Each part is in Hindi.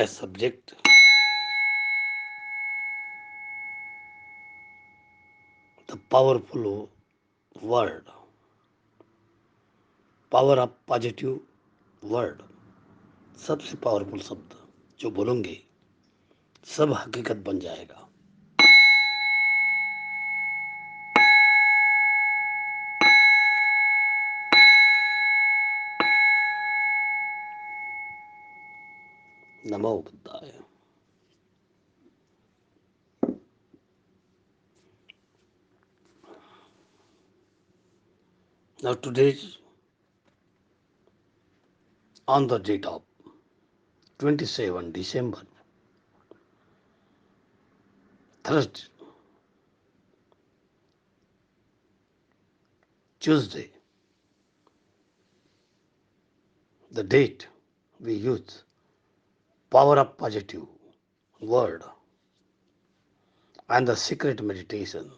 My subject, the powerful word, power of positive word. सबसे पावरफुल शब्द जो बोलोगे सब हकीकत बन जाएगा। नमो बुद्धाय। Now today on the date of 27 December, Thursday, Tuesday, the date we use power of positive word and the secret meditation.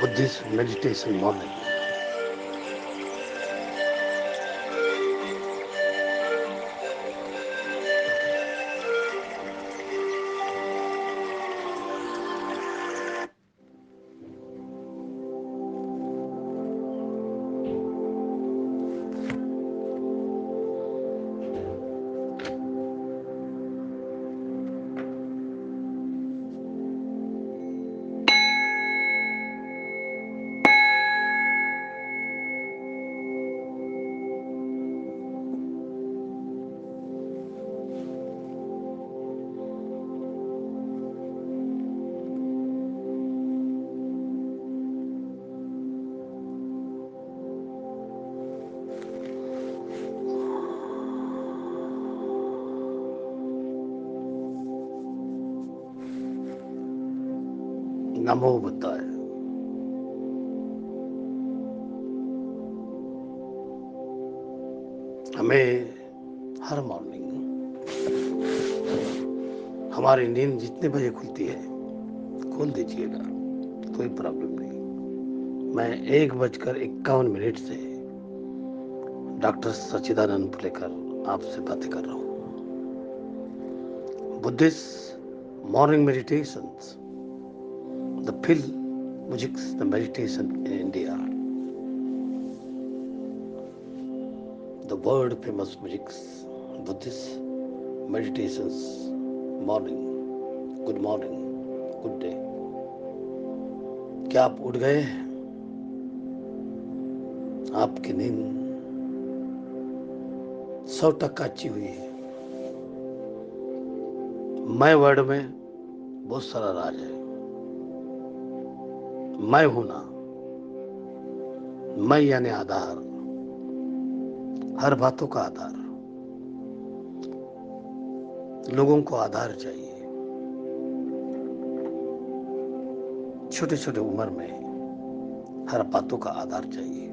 Buddhist meditation morning. नमो बुद्धाय। हमें हर मॉर्निंग हमारी नींद जितने बजे खुलती है खोल दीजिएगा, कोई प्रॉब्लम नहीं। मैं 1:51 से डॉक्टर सच्चिदानंद फुलेकर आपसे बातें कर रहा हूँ। Buddhist morning meditations, the feel musics the meditation in India, the world famous mujiks, Buddhist meditations morning, good morning, good day। क्या आप उठ गए? आपकी नींद 100% अच्छी हुई है। मैं वर्ड में बहुत सारा राज है। मैं हूं ना, मैं यानी आधार, हर बातों का आधार। लोगों को आधार चाहिए। छोटे छोटे उम्र में हर बातों का आधार चाहिए।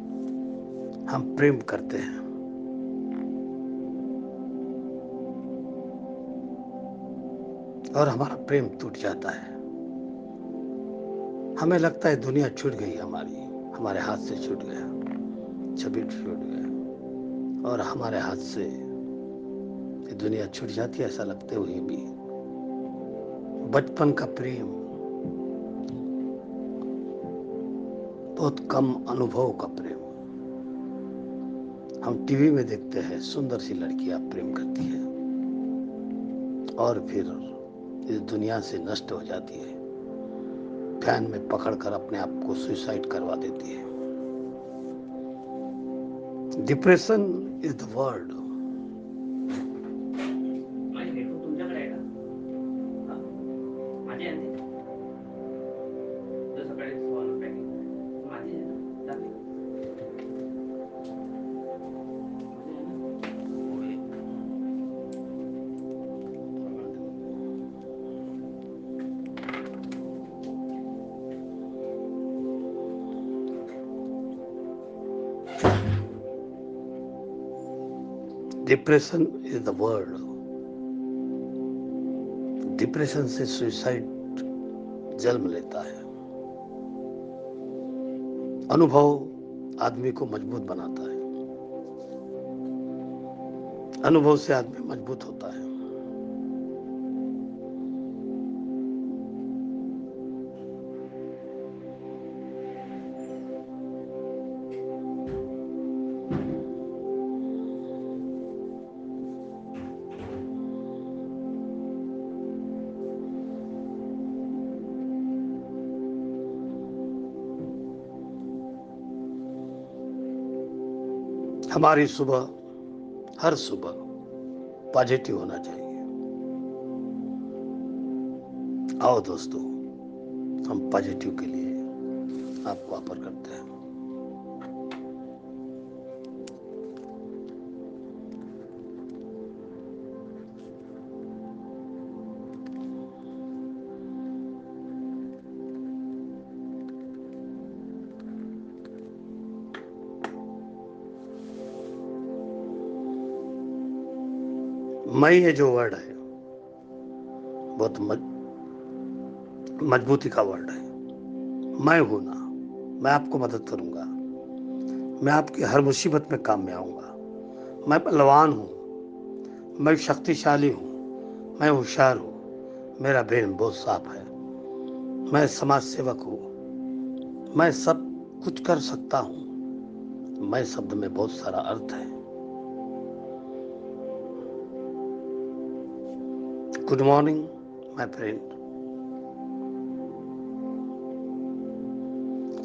हम प्रेम करते हैं, और हमारा प्रेम टूट जाता है। हमें लगता है दुनिया छूट गई हमारी, हमारे हाथ से छूट गया, छवि छूट गया, और हमारे हाथ से ये दुनिया छूट जाती है ऐसा लगते हुए भी बचपन का प्रेम, बहुत कम अनुभव का प्रेम। हम टीवी में देखते हैं सुंदर सी लड़कियां प्रेम करती है और फिर इस दुनिया से नष्ट हो जाती है, फैन में पकड़कर अपने आप को सुसाइड करवा देती है। Depression is the word. Depression is the word. Depression से सुसाइड जन्म लेता है। अनुभव आदमी को मजबूत बनाता है, अनुभव से आदमी मजबूत होता है। हमारी सुबह, हर सुबह पॉजिटिव होना चाहिए। आओ दोस्तों, हम पॉजिटिव के लिए आपको ऑफर करते हैं। मैं ये जो वर्ड है बहुत मजबूती का वर्ड है। मैं हूं ना, मैं आपको मदद करूंगा। मैं आपकी हर मुसीबत में काम में आऊंगा। मैं बलवान हूँ, मैं शक्तिशाली हूँ, मैं होशियार हूँ, मेरा ब्रेन बहुत साफ है, मैं समाज सेवक हूँ, मैं सब कुछ कर सकता हूँ। मैं शब्द में बहुत सारा अर्थ है। Good morning my friend.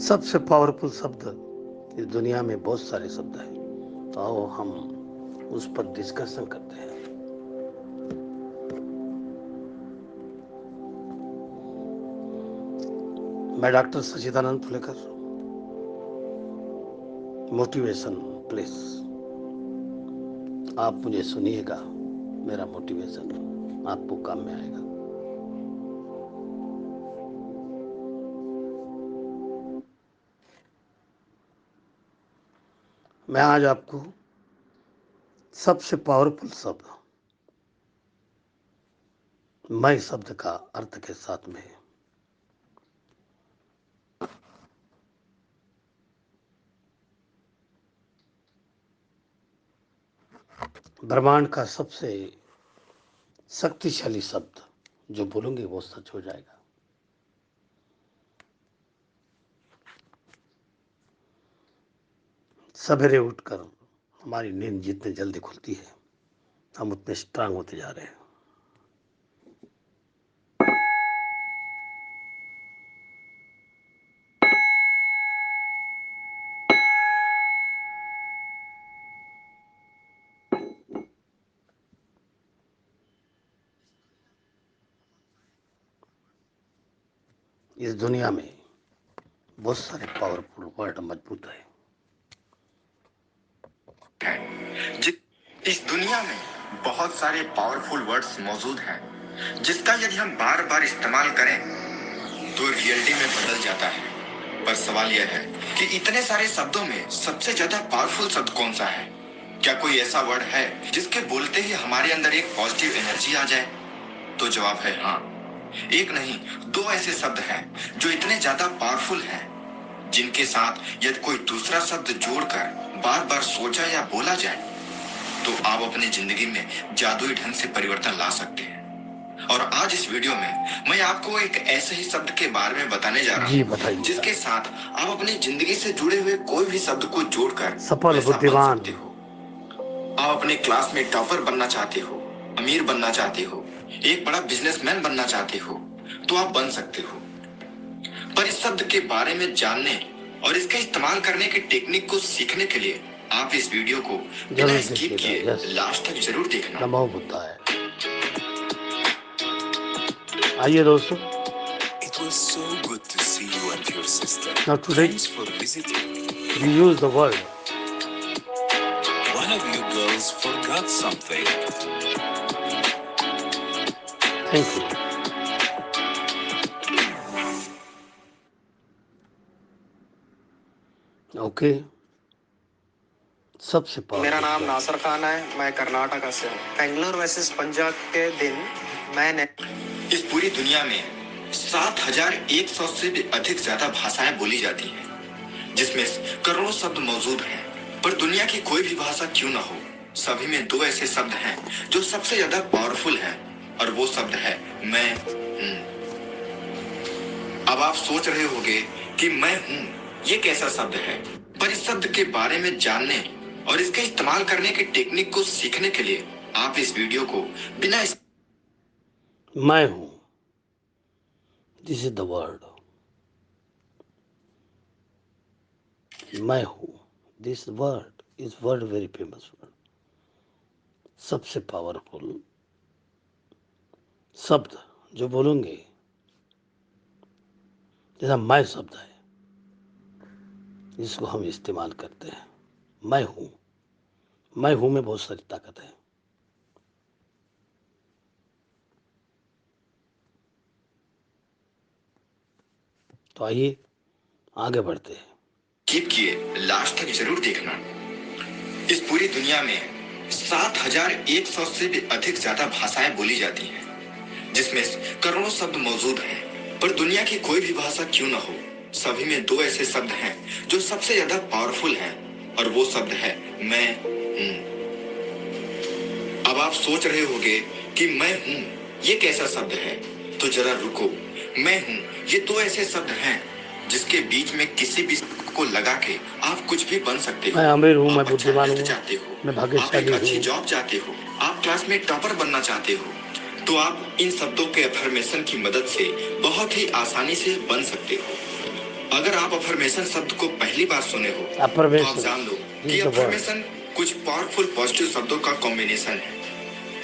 सबसे पावरफुल शब्द इस दुनिया में बहुत सारे शब्द हैं, तो आओ हम उस पर डिस्कशन करते हैं। मैं डॉक्टर सचिदानंद फुलेकर, मोटिवेशन प्लीज। आप मुझे सुनिएगा, मेरा मोटिवेशन आपको काम में आएगा। मैं आज आपको सबसे पावरफुल शब्द मैं शब्द का अर्थ के साथ में ब्रह्मांड का सबसे शक्तिशाली शब्द जो बोलूंगे वो सच हो जाएगा। सवेरे उठकर हमारी नींद जितनी जल्दी खुलती है, हम उतने स्ट्रांग होते जा रहे हैं। इस दुनिया में बहुत सारे पावरफुल वर्ड मजबूत है। इस दुनिया में बहुत सारे पावरफुल वर्ड्स मौजूद हैं जिसका यदि हम बार बार इस्तेमाल करें तो रियलिटी में बदल जाता है। पर सवाल यह है कि इतने सारे शब्दों में सबसे ज्यादा पावरफुल शब्द कौन सा है? क्या कोई ऐसा वर्ड है जिसके बोलते ही हमारे अंदर एक पॉजिटिव एनर्जी आ जाए? तो जवाब है हाँ। एक नहीं, दो ऐसे शब्द हैं जो इतने ज्यादा पावरफुल हैं जिनके साथ यदि कोई दूसरा शब्द जोड़कर बार बार सोचा या बोला जाए तो आप अपनी जिंदगी में जादुई ढंग से परिवर्तन ला सकते हैं। और आज इस वीडियो में मैं आपको एक ऐसे ही शब्द के बारे में बताने जा रहा जी हूँ बताइए। जिसके साथ आप अपनी जिंदगी से जुड़े हुए कोई भी शब्द को जोड़कर सफल वैसा बन बुद्धिमान। सकते हो। आप अपने क्लास में टॉपर बनना चाहते हो, अमीर बनना चाहते हो, एक बड़ा बिजनेसमैन बनना चाहते हो, तो आप बन सकते हो। पर इस शब्द के बारे में जानने और इसका इस्तेमाल करने की टेक्निक को सीखने के लिए आप इस वीडियो को बिना स्किप किए लास्ट तक जरूर देखना। नमो बुद्धाय। आइए दोस्तों। It was so good to see you and your sister. Now today Thanks for visiting. we use the word One of you girls forgot something. thank you. Okay. सबसे मेरा नाम पावरफुल नासर खान है, मैं कर्नाटका से हूँ। बेंगलोर वर्सेस पंजाब के दिन मैंने इस पूरी दुनिया में 7,100 से भी अधिक ज्यादा भाषाएं बोली जाती हैं, जिसमें करोड़ों शब्द मौजूद हैं। पर दुनिया की कोई भी भाषा क्यों ना हो, सभी में दो ऐसे शब्द हैं जो सबसे ज्यादा पावरफुल हैं, और वो शब्द है मैं हूँ। अब आप सोच रहे होंगे कि मैं हूँ ये कैसा शब्द है, पर इस शब्द के बारे में जानने और इसके इस्तेमाल करने की टेक्निक को सीखने के लिए आप इस वीडियो को बिना मैं हूं। दिस इज द वर्ड मैं हूं। This word is word very famous word. सबसे पावरफुल शब्द जो बोलूंगे, जैसा मैं शब्द है, जिसको हम इस्तेमाल करते हैं। मैं हूं। मैं हूं में बहुत सारी ताकत है। तो आइए आगे बढ़ते हैं। कीप किए लास्ट तक जरूर देखना। इस पूरी दुनिया में 7,100 से भी अधिक ज्यादा भाषाएं बोली जाती हैं, जिसमें करोड़ों शब्द मौजूद हैं। पर दुनिया की कोई भी भाषा क्यों ना हो, सभी में दो ऐसे शब्द हैं जो सबसे ज्यादा पावरफुल हैं, और वो शब्द है मैं हूं। अब आप सोच रहे होंगे कि मैं हूं ये कैसा शब्द है, तो जरा रुको। मैं हूं ये दो ऐसे शब्द हैं जिसके बीच में किसी भी को लगा के आप कुछ भी बन सकते हो। मैं अमीर हूँ, आप मैं अच्छा बुद्धिमान हेल्थ हूँ, चाहते हो, मैं आप भाग्यशाली एक अच्छी हूँ। जॉब चाहते हो, आप क्लास में टॉपर बनना चाहते हो, तो आप इन शब्दों के अफर्मेशन की मदद से बहुत ही आसानी से बन सकते हो। अगर आप अफर्मेशन शब्द को पहली बार सुने हो तो आप अफर्मेशन जान लो इज कि द वर्ड। अफर्मेशन कुछ पावरफुल पॉजिटिव शब्दों का कॉम्बिनेशन है,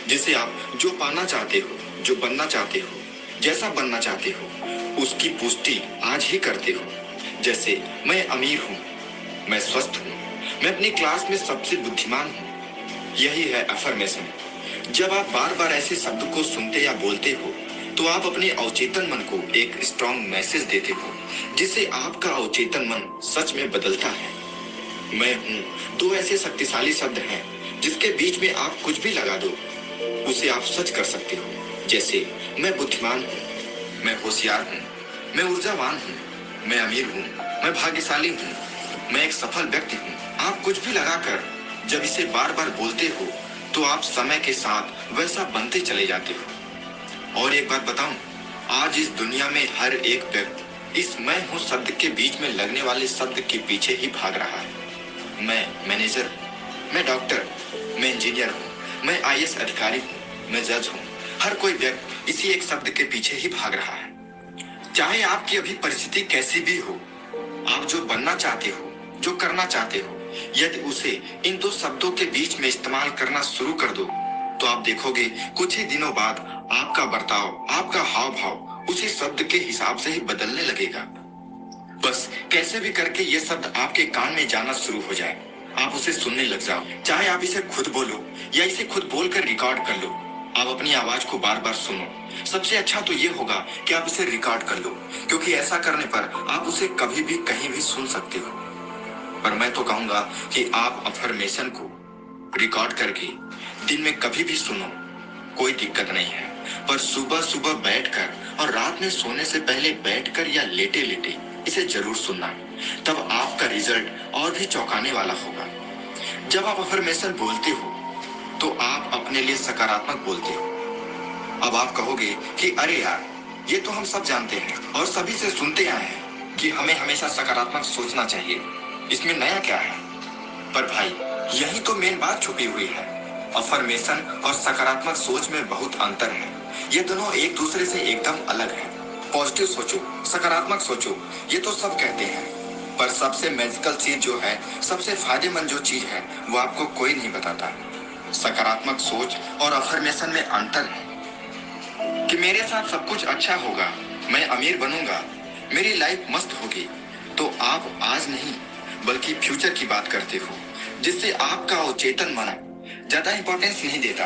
जिसे आप जो पाना चाहते हो, जो बनना चाहते हो, जैसा बनना चाहते हो, उसकी पुष्टि आज ही करते हो। जैसे मैं अमीर हूँ, मैं स्वस्थ हूँ, मैं अपनी क्लास में सबसे बुद्धिमान हूँ। यही है अफर्मेशन। जब आप बार बार ऐसे शब्द को सुनते या बोलते हो तो आप अपने अवचेतन मन को एक स्ट्रॉन्ग मैसेज देते हो, जिससे आपका अवचेतन मन सच में बदलता है। मैं हूँ दो ऐसे शक्तिशाली शब्द हैं जिसके बीच में आप कुछ भी लगा दो, उसे आप सच कर सकते हो। जैसे मैं बुद्धिमान हूँ, मैं होशियार हूँ, मैं ऊर्जावान हूँ, मैं अमीर हूँ, मैं भाग्यशाली हूँ, मैं एक सफल व्यक्ति हूँ। आप कुछ भी लगाकर जब इसे बार बार बोलते हो तो आप समय के साथ वैसा बनते चले जाते हो। और एक बात बताऊं, आज इस दुनिया में हर एक व्यक्ति इस मैं हूं शब्द के बीच में लगने वाले शब्द के पीछे ही भाग रहा है। मैं मैनेजर, मैं डॉक्टर, मैं इंजीनियर हूँ, मैं आईएएस अधिकारी हूँ, मैं जज हूँ। हर कोई व्यक्ति इसी एक शब्द के पीछे ही भाग रहा है। चाहे आपकी अभी परिस्थिति कैसी भी हो, आप जो बनना चाहते हो, जो करना चाहते हो, यदि उसे इन दो शब्दों के बीच में इस्तेमाल करना शुरू कर दो तो आप देखोगे कुछ ही दिनों बाद आपका बर्ताव, आपका हाव भाव उसी शब्द के हिसाब से ही बदलने लगेगा। बस कैसे भी करके ये शब्द आपके कान में जाना शुरू हो जाए, आप उसे सुनने लग जाओ। चाहे आप इसे खुद बोलो या इसे खुद बोलकर रिकॉर्ड कर लो, आप अपनी आवाज को बार बार सुनो। सबसे अच्छा तो ये होगा कि आप इसे रिकॉर्ड कर लो, क्योंकि ऐसा करने पर आप उसे कभी भी कहीं भी सुन सकते हो। पर मैं तो कहूंगा कि आप अफर्मेशन को रिकॉर्ड करके दिन में कभी भी सुनो, कोई दिक्कत नहीं है। पर सुबह सुबह बैठकर और रात में सोने से पहले बैठकर या लेटे लेटे इसे जरूर सुनना, तब आपका रिजल्ट और भी चौंकाने वाला होगा। जब आप अफर्मेशन बोलते हो तो आप अपने लिए सकारात्मक बोलते हो। अब आप कहोगे कि अरे यार, ये तो हम सब जानते हैं और सभी से सुनते आए हैं कि हमें हमेशा सकारात्मक सोचना चाहिए, इसमें नया क्या है? पर भाई, यही तो मेन बात छुपी हुई है। अफर्मेशन और सकारात्मक सोच में बहुत अंतर है। ये दोनों एक दूसरे से एकदम अलग है। पॉजिटिव सोचो, सकारात्मक सोचो, ये तो सब कहते हैं, पर सबसे मैजिकल चीज जो है, सबसे फायदेमंद जो चीज है, वो आपको कोई नहीं बताता। सकारात्मक सोच और अफर्मेशन में अंतर है कि मेरे साथ सब कुछ अच्छा होगा, मैं अमीर बनूंगा, मेरी लाइफ मस्त होगी, तो आप आज नहीं बल्कि फ्यूचर की बात करते हो, जिससे आपका अवचेतन मन ज्यादा इंपॉर्टेंस नहीं देता।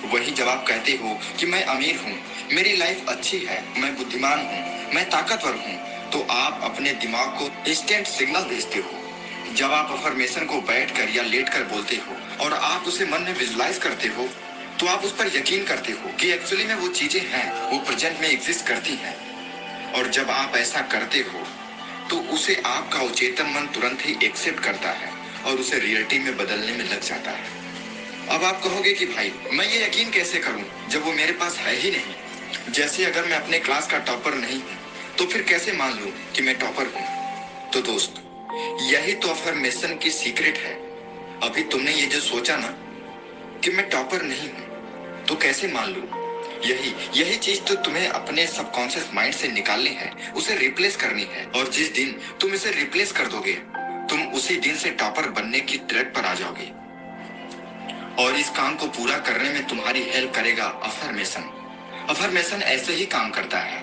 वही जब आप कहते हो कि मैं अमीर हूँ, मेरी लाइफ अच्छी है, मैं बुद्धिमान हूँ, मैं ताकतवर हूँ, तो आप अपने दिमाग को इंस्टेंट सिग्नल भेजते हो। जब आप अफर्मेशन को बैठकर या लेटकर बोलते हो और आप उसे मन में विजुलाइज करते हो, तो आप उस पर यकीन करते हो कि एक्चुअली में वो चीजें हैं, वो प्रेजेंट में एग्जिस्ट करती हैं। और जब आप ऐसा करते हो तो उसे आपका अवचेतन मन तुरंत ही एक्सेप्ट करता है और उसे रियलिटी में बदलने में लग जाता है। अब आप कहोगे कि भाई, मैं ये यकीन कैसे करूं जब वो मेरे पास है ही नहीं? जैसे अगर मैं अपने क्लास का टॉपर नहीं हूं तो फिर कैसे मान लूं कि मैं टॉपर हूं? तो दोस्त, यही तो अफर्मेशन की सीक्रेट है। अभी तुमने ये जो सोचा ना कि मैं टॉपर नहीं हूं, तो कैसे मान लूं? यही यही चीज तो तुम्हें अपने सबकॉन्शियस माइंड से निकालनी है, उसे रिप्लेस करनी है। और जिस दिन तुम इसे रिप्लेस कर दोगे, तुम उसी दिन से टॉपर बनने की ट्रैक पर आ जाओगे। और इस काम को पूरा करने में तुम्हारी हेल्प करेगा अफर्मेशन। अफर्मेशन ऐसे ही काम करता है,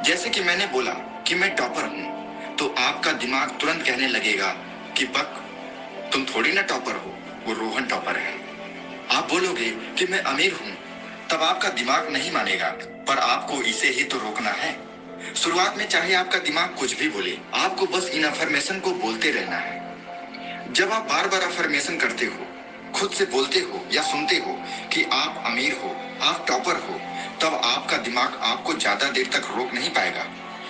जैसे कि मैंने बोला कि मैं टॉपर हूं, तो आपका दिमाग तुरंत कहने लगेगा कि बक, तुम थोड़ी ना टॉपर हो, वो रोहन टॉपर है। आप बोलोगे कि मैं अमीर हूं, तब आपका दिमाग नहीं मानेगा, पर आपको इसे ही तो रोकना है। शुरुआत में चाहे आपका दिमाग कुछ भी बोले, आपको बस इन अफर्मेशन को बोलते रहना है। जब आप बार बार अफर्मेशन करते हो, खुद से बोलते हो या सुनते हो कि आप अमीर हो, आप टॉपर हो, तब आपका दिमाग आपको ज्यादा देर तक रोक नहीं पाएगा,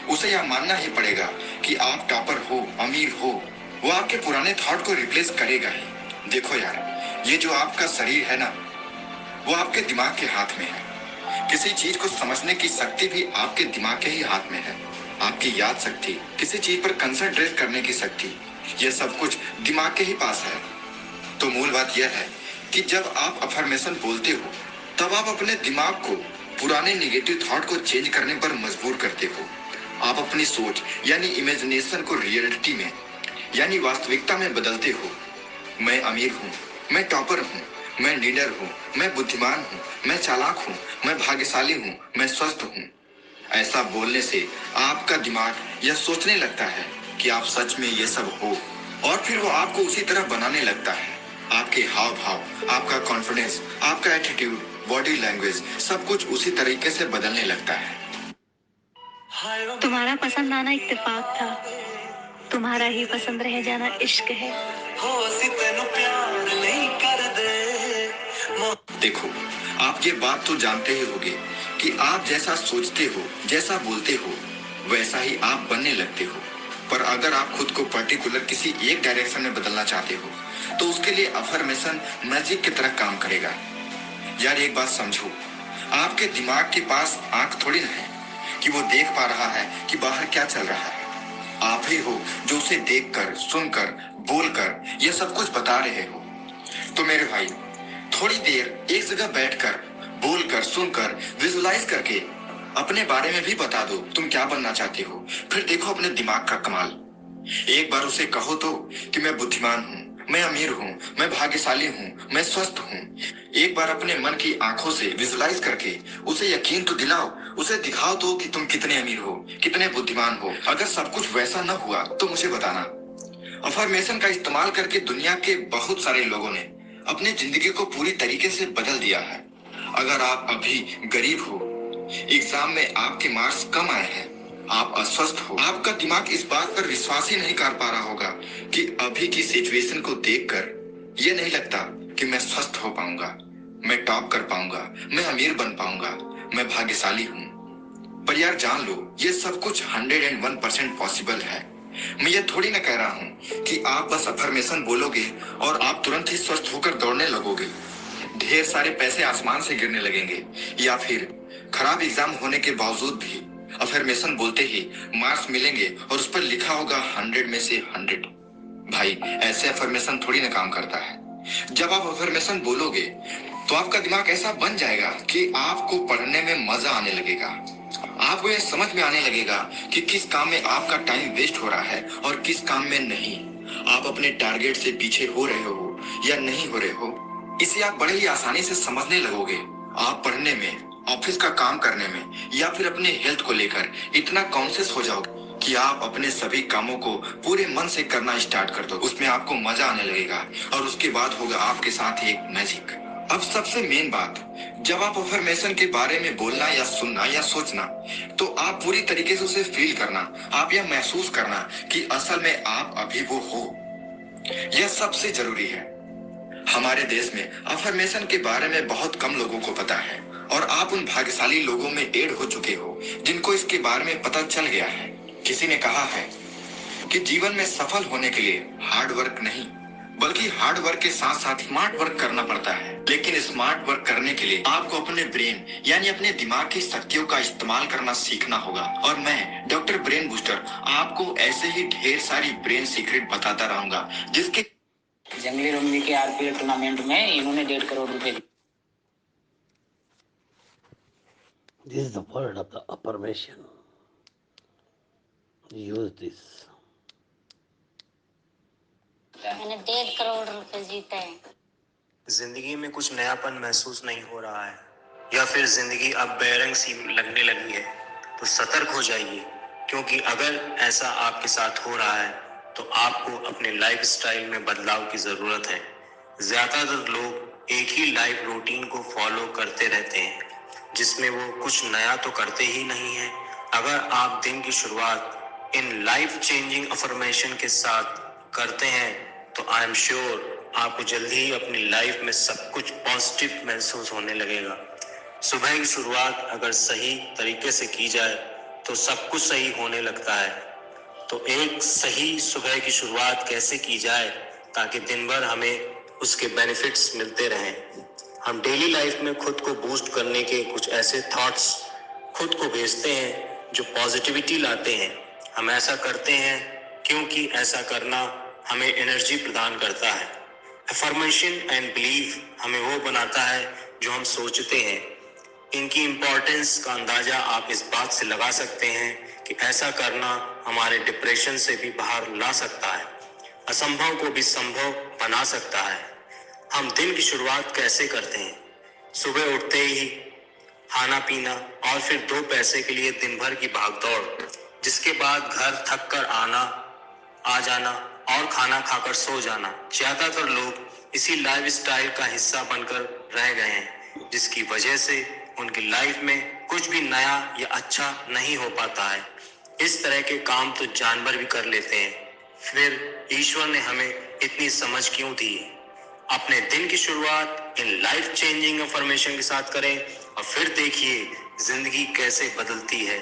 उसे यह मानना ही पड़ेगा कि आप टॉपर हो, अमीर हो। वो आपके पुराने थॉट को रिप्लेस करेगा ही। देखो यार, ये जो आपका शरीर है ना, वो आपके दिमाग के हाथ में है। किसी चीज को समझने की शक्ति भी आपके दिमाग के ही हाथ में है। आपकी याद शक्ति, किसी चीज पर कंसंट्रेट करने की शक्ति, ये सब कुछ दिमाग के ही पास है। तो मूल बात यह है कि जब आप अफर्मेशन बोलते हो, तब आप अपने दिमाग को पुराने निगेटिव थॉट को चेंज करने पर मजबूर करते हो। आप अपनी सोच यानी इमेजिनेशन को रियलिटी में यानी वास्तविकता में बदलते हो। मैं अमीर हूँ, मैं टॉपर हूँ, मैं लीडर हूँ, मैं बुद्धिमान हूँ, मैं चालाक हूँ, मैं भाग्यशाली हूँ, मैं स्वस्थ हूँ। ऐसा बोलने से आपका दिमाग यह सोचने लगता है कि आप सच में ये सब हो, और फिर वो आपको उसी तरह बनाने लगता है। आपके हाव भाव, आपका कॉन्फिडेंस, आपका एटीट्यूड, बॉडी लैंग्वेज, सब कुछ उसी तरीके से बदलने लगता है। तुम्हारा पसंद आना इत्तेफाक था, तुम्हारा ही पसंद रह जाना इश्क है। देखो, आप ये बात तो जानते ही होंगे कि आप जैसा सोचते हो, जैसा बोलते हो, वैसा ही आप बनने लगते हो। पर अगर आप खुद को पर्टिकुलर किसी एक डायरेक्शन में बदलना चाहते हो, तो उसके लिए अफर्मेशन मैजिक की तरह काम करेगा। यार एक बात समझो, आपके दिमाग के पास आंख थोड़ी ना है कि वो देख पा रहा है कि बाहर क्या चल रहा है। आप ही हो जो उसे देखकर, सुनकर, बोलकर ये सब कुछ बता रहे हो। तो मेरे भाई, थोड़ी देर एक जगह बैठकर, बोलकर, सुनकर, विजुलाइज करके अपने बारे में भी बता दो तुम क्या बनना चाहते हो। फिर देखो अपने दिमाग का कमाल। एक बार उसे कहो तो कि मैं बुद्धिमान हूँ, मैं अमीर हूँ, मैं भाग्यशाली हूँ, मैं स्वस्थ हूँ। एक बार अपने मन की आंखों से विजुलाइज करके उसे यकीन तो दिलाओ, उसे दिखाओ तो कि तुम कितने अमीर हो, कितने बुद्धिमान हो। अगर सब कुछ वैसा न हुआ तो मुझे बताना। अफर्मेशन का इस्तेमाल करके दुनिया के बहुत सारे लोगों ने अपनी जिंदगी को पूरी तरीके से बदल दिया है। अगर आप अभी गरीब हो, एग्जाम में आपके मार्क्स कम आए हैं, आप अस्वस्थ हो, आपका दिमाग इस बात पर विश्वास ही नहीं कर पा रहा होगा कि अभी की सिचुएशन को देखकर ये नहीं लगता कि मैं स्वस्थ हो पाऊंगा, मैं टॉप कर पाऊंगा, मैं अमीर बन पाऊंगा, मैं भाग्यशाली हूँ। पर यार जान लो, ये सब कुछ 101% पॉसिबल है। मैं ये थोड़ी ना कह रहा हूँ कि आप बस अफर्मेशन बोलोगे और आप तुरंत ही स्वस्थ होकर दौड़ने लगोगे, ढेर सारे पैसे आसमान से गिरने लगेंगे, या फिर खराब एग्जाम होने के बावजूद भी अफर्मेशन बोलते ही मार्क्स मिलेंगे और उस पर लिखा होगा 100 में से 100। भाई ऐसे अफर्मेशन थोड़ी ना काम करता है। जब आप अफर्मेशन बोलोगे तो आपका दिमाग ऐसा बन जाएगा कि आपको पढ़ने में मजा आने लगेगा। आपको यह समझ में आने लगेगा कि किस काम में आपका टाइम वेस्ट हो रहा है और किस काम में नहीं। आप अपने टारगेट से पीछे हो रहे हो या नहीं हो रहे हो, इसे आप बड़े ही आसानी से समझने लगोगे। आप पढ़ने में, ऑफिस का काम करने में या फिर अपने हेल्थ को लेकर इतना कॉन्शियस हो जाओगे कि आप अपने सभी कामों को पूरे मन से करना स्टार्ट कर दो। उसमें आपको मजा आने लगेगा और उसके बाद होगा आपके साथ एक मैजिक। अब सबसे मेन बात, जब आप अफर्मेशन के बारे में बोलना या सुनना या सोचना, तो आप पूरी तरीके से उसे फील करना, आप यह महसूस करना कि असल में आप अभी वो हो। यह सबसे जरूरी है। हमारे देश में अफर्मेशन के बारे में बहुत कम लोगों को पता है, और आप उन भाग्यशाली लोगों में ऐड हो चुके हो जिनको इसके बारे में पता चल गया है। किसी ने कहा है कि जीवन में सफल होने के लिए हार्ड वर्क नहीं, बल्कि हार्ड वर्क के साथ साथ स्मार्ट वर्क करना पड़ता है। लेकिन स्मार्ट वर्क करने के लिए आपको अपने ब्रेन यानी अपने दिमाग की शक्तियों का इस्तेमाल करना सीखना होगा। और मैं डॉक्टर ब्रेन बूस्टर आपको ऐसे ही ढेर सारी ब्रेन सीक्रेट बताता रहूंगा, जिसके जंगली रुम्मी के आरपीएल टूर्नामेंट में इन्होंने 1.5 करोड़ रुपए। This is the word of the affirmation. Use this. मैंने 1.5 करोड़ रुपए जीते हैं। जिंदगी में कुछ नयापन महसूस नहीं हो रहा है, या फिर जिंदगी अब बेरंग सी लगने लगी है, तो सतर्क हो जाइए, क्योंकि अगर ऐसा आपके साथ हो रहा है तो आपको अपने लाइफस्टाइल में बदलाव की जरूरत है। ज्यादातर लोग एक ही लाइफ रूटीन को फॉलो करते रहते हैं, जिसमें वो कुछ नया तो करते ही नहीं है। अगर आप दिन की शुरुआत इन लाइफ चेंजिंग अफर्मेशन के साथ करते हैं तो आई एम श्योर आपको जल्दी ही अपनी लाइफ में सब कुछ पॉजिटिव महसूस होने लगेगा। सुबह की शुरुआत अगर सही तरीके से की जाए तो सब कुछ सही होने लगता है। तो एक सही सुबह की शुरुआत कैसे की जाए ताकि दिन भर हमें उसके बेनिफिट्स मिलते रहें। हम डेली लाइफ में खुद को बूस्ट करने के कुछ ऐसे थॉट्स खुद को भेजते हैं जो पॉजिटिविटी लाते हैं। हम ऐसा करते हैं क्योंकि ऐसा करना हमें एनर्जी प्रदान करता है। अफर्मेशन एंड बिलीफ हमें वो बनाता है जो हम सोचते हैं। इनकी इम्पोर्टेंस का अंदाजा आप इस बात से लगा सकते हैं कि ऐसा करना हमारे डिप्रेशन से भी बाहर ला सकता है, असंभव को भी संभव बना सकता है। हम दिन की शुरुआत कैसे करते हैं? सुबह उठते ही खाना पीना और फिर 2 पैसे के लिए दिन भर की भागदौड़, जिसके बाद घर थक कर आ जाना और खाना खाकर सो जाना। ज्यादातर लोग इसी लाइफस्टाइल का हिस्सा बनकर रह गए हैं, जिसकी वजह से उनकी लाइफ में कुछ भी नया या अच्छा नहीं हो पाता है। इस तरह के काम तो जानवर भी कर लेते हैं, फिर ईश्वर ने हमें इतनी समझ क्यों दी है? अपने दिन की शुरुआत इन लाइफ चेंजिंग इंफॉर्मेशन के साथ करें और फिर देखिए जिंदगी कैसे बदलती है।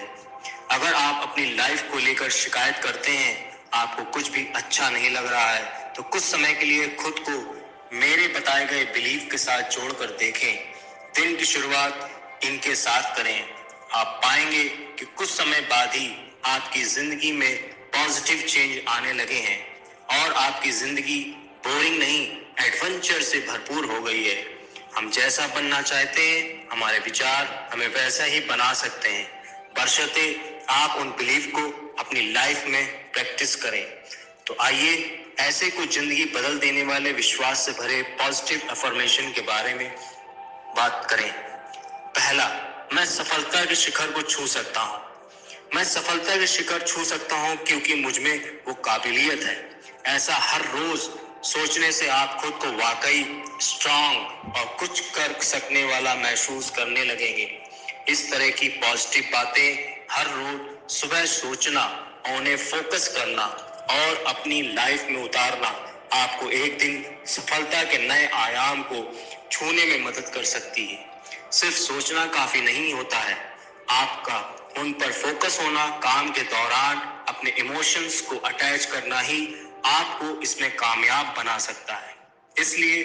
अगर आप अपनी लाइफ को लेकर शिकायत करते हैं, आपको कुछ भी अच्छा नहीं लग रहा है, तो कुछ समय के लिए खुद को मेरे बताए गए बिलीफ के साथ जोड़कर देखें। दिन की शुरुआत इनके साथ करें। आप पाएंगे कि कुछ समय बाद ही आपकी जिंदगी में पॉजिटिव चेंज आने लगे हैं और आपकी जिंदगी बोरिंग नहीं, एडवेंचर से भरपूर हो गई है। हम जैसा बनना चाहते हैं, हमारे विचार हमें वैसा ही बना सकते हैं, बशर्ते आप उन बिलीफ को अपनी लाइफ में प्रैक्टिस करें। तो आइए ऐसे कुछ जिंदगी बदल देने वाले विश्वास से भरे पॉजिटिव अफर्मेशन के बारे में बात करें। पहला, मैं सफलता के शिखर को छू सकता हूँ। मैं सफलता के शिखर छू सकता हूँ क्योंकि मुझ में वो काबिलियत है। ऐसा हर रोज सोचने से आप खुद को वाकई स्ट्रांग और कुछ कर सकने वाला महसूस करने लगेंगे। इस तरह की पॉजिटिव बातें हर रोज सुबह सोचना और उन्हें फोकस करना और अपनी लाइफ में उतारना आपको एक दिन सफलता के नए आयाम को छूने में मदद कर सकती है। सिर्फ सोचना काफी नहीं होता है, आपका उन पर फोकस होना, काम के दौरान अपने इमोशंस को अटैच करना ही आपको इसमें कामयाब बना सकता है। इसलिए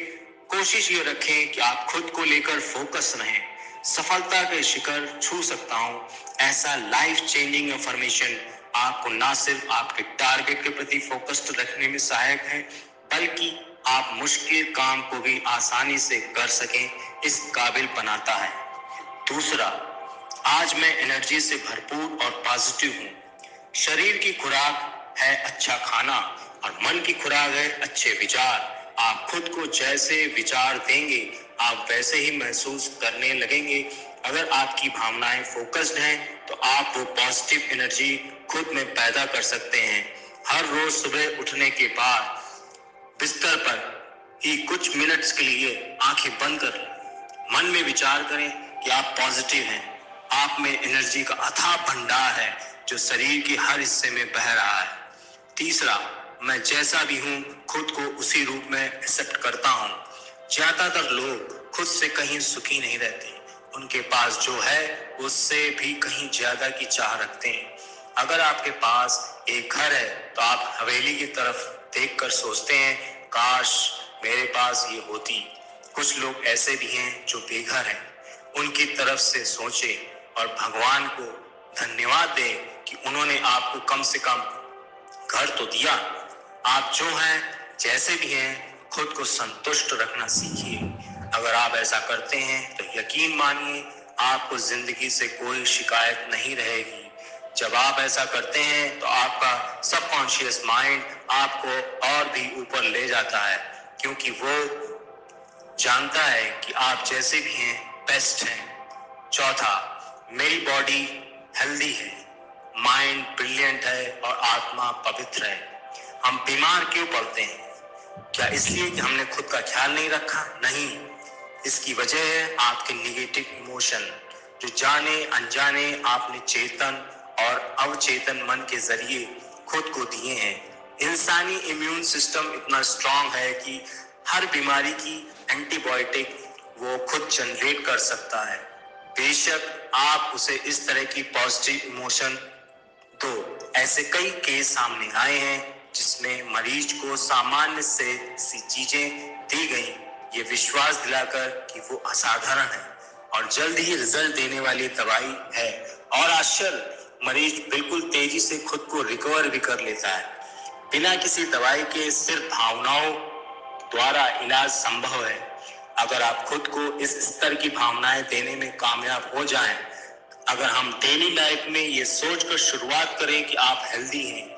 कोशिश ये रखें कि आप खुद को लेकर फोकस रहें। सफलता के शिखर छू सकता हूँ, ऐसा लाइफ चेंजिंग इंफॉर्मेशन आपको ना सिर्फ आपके टारगेट के प्रति फोकस्ड रखने में सहायक है, बल्कि आप मुश्किल काम को भी आसानी से कर सकें, इस काबिल बनाता है। दूसरा, आज मैं एनर्जी से भरपूर और पॉजिटिव हूँ। शरीर की खुराक है अच्छा खाना और मन की खुराक है अच्छे विचार। आप खुद को जैसे विचार देंगे, आप वैसे ही महसूस करने लगेंगे। अगर आपकी भावनाएं फोकस्ड हैं, तो आप वो पॉजिटिव एनर्जी खुद में पैदा कर सकते हैं। हर रोज सुबह उठने के बाद बिस्तर पर ही कुछ मिनट्स के लिए आंखें बंद कर मन में विचार करें कि आप पॉजिटिव हैं। आप में एनर्जी का अथाह भंडार है जो शरीर के हर हिस्से में बह रहा है। तीसरा, मैं जैसा भी हूँ खुद को उसी रूप में एक्सेप्ट करता हूँ। ज्यादातर लोग खुद से कहीं सुखी नहीं रहते, उनके पास जो है उससे भी कहीं ज्यादा की चाह रखते हैं। अगर आपके पास एक घर है तो आप हवेली की तरफ देखकर सोचते हैं, काश मेरे पास ये होती। कुछ लोग ऐसे भी हैं जो बेघर हैं, उनकी तरफ से सोचें और भगवान को धन्यवाद दें कि उन्होंने आपको कम से कम घर तो दिया। आप जो हैं, जैसे भी हैं, खुद को संतुष्ट रखना सीखिए। अगर आप ऐसा करते हैं तो यकीन मानिए आपको जिंदगी से कोई शिकायत नहीं रहेगी। जब आप ऐसा करते हैं तो आपका सबकॉन्शियस माइंड आपको और भी ऊपर ले जाता है, क्योंकि वो जानता है कि आप जैसे भी हैं बेस्ट हैं। चौथा, मेरी बॉडी हेल्दी है, माइंड ब्रिलियंट है और आत्मा पवित्र है। हम बीमार क्यों पड़ते हैं? क्या इसलिए कि हमने खुद का ख्याल नहीं रखा? नहीं, इसकी वजह है आपके निगेटिव इमोशन, जो जाने अनजाने आपने चेतन और अवचेतन मन के जरिए खुद को दिए हैं। इंसानी इम्यून सिस्टम इतना स्ट्रांग है कि हर बीमारी की एंटीबायोटिक वो खुद जनरेट कर सकता है। बेशक आप उसे इस तरह की पॉजिटिव इमोशन दो। ऐसे कई केस सामने आए हैं जिसमें मरीज को सामान्य से सी चीजें दी गई, ये विश्वास दिलाकर कि वो असाधारण है और जल्द ही रिजल्ट देने वाली दवाई है, और आश्चर्य, मरीज बिल्कुल तेजी से खुद को रिकवर भी कर लेता है। बिना किसी दवाई के सिर्फ भावनाओं द्वारा इलाज संभव है। अगर आप खुद को इस स्तर की भावनाएं देने में कामयाब हो जाएं, अगर हम डेली लाइफ में ये सोचकर शुरुआत करें कि आप हेल्दी हैं,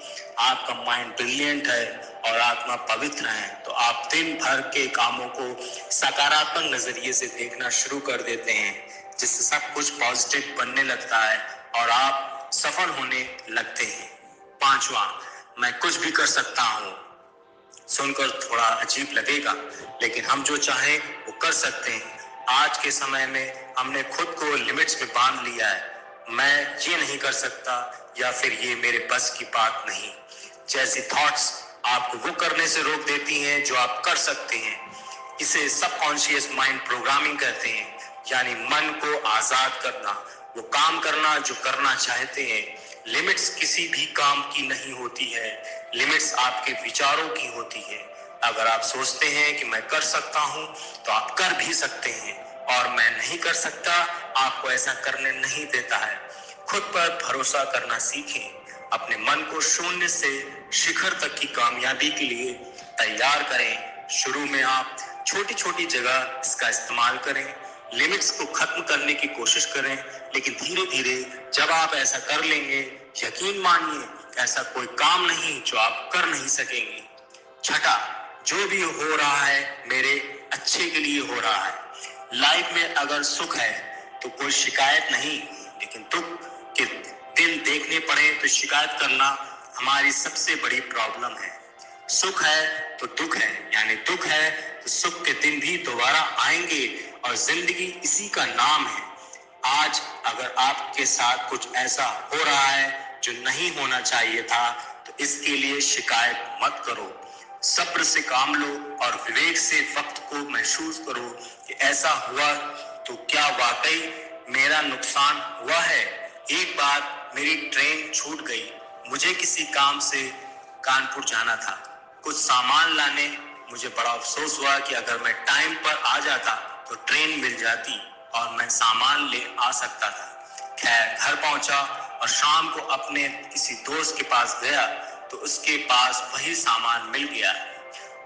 आपका माइंड ब्रिलियंट है और आत्मा पवित्र है, तो आप दिन भर के कामों को सकारात्मक नजरिए से देखना शुरू कर देते हैं, जिससे सब कुछ पॉजिटिव बनने लगता है और आप सफल होने लगते हैं। पांचवा, मैं कुछ भी कर सकता हूँ। सुनकर थोड़ा अजीब लगेगा, लेकिन हम जो चाहें वो कर सकते हैं। आज के समय में हमने खुद को लिमिट्स में बांध लिया है। मैं ये नहीं कर सकता या फिर ये मेरे बस की बात नहीं जैसी थॉट्स आपको वो करने से रोक देती हैं जो आप कर सकते हैं। इसे सबकॉन्शियस माइंड प्रोग्रामिंग कहते हैं, यानी मन को आजाद करना, वो काम करना जो करना चाहते हैं। लिमिट्स किसी भी काम की नहीं होती है, लिमिट्स आपके विचारों की होती है। अगर आप सोचते हैं कि मैं कर सकता हूं तो आप कर भी सकते हैं, और मैं नहीं कर सकता आपको ऐसा करने नहीं देता है। खुद पर भरोसा करना सीखें, अपने मन को शून्य से शिखर तक की कामयाबी के लिए तैयार करें। शुरू में आप छोटी छोटी जगह इसका इस्तेमाल करें, लिमिट्स को खत्म करने की कोशिश करें, लेकिन धीरे धीरे जब आप ऐसा कर लेंगे, यकीन मानिए ऐसा कोई काम नहीं जो आप कर नहीं सकेंगे। छठा, जो भी हो रहा है मेरे अच्छे के लिए हो रहा है। लाइफ में अगर सुख है तो कोई शिकायत नहीं, लेकिन दुख के दिन देखने पड़े तो शिकायत करना हमारी सबसे बड़ी प्रॉब्लम है। सुख है तो दुख है, यानी दुख है तो सुख के दिन भी दोबारा आएंगे, और जिंदगी इसी का नाम है। आज अगर आपके साथ कुछ ऐसा हो रहा है जो नहीं होना चाहिए था, तो इसके लिए शिकायत मत करो। सब्र से काम लो और विवेक से वक्त को महसूस करो कि ऐसा हुआ तो क्या वाकई मेरा नुकसान हुआ है। एक बार मेरी ट्रेन छूट गई, मुझे किसी काम से कानपुर जाना था। कुछ सामान लाने मुझे बड़ा अफसोस हुआ कि अगर मैं टाइम पर आ जाता तो ट्रेन मिल जाती और मैं सामान ले आ सकता था। खैर घर पहुंचा और शाम को अपने किसी दोस्त के पास गया तो उसके पास वही सामान मिल गया।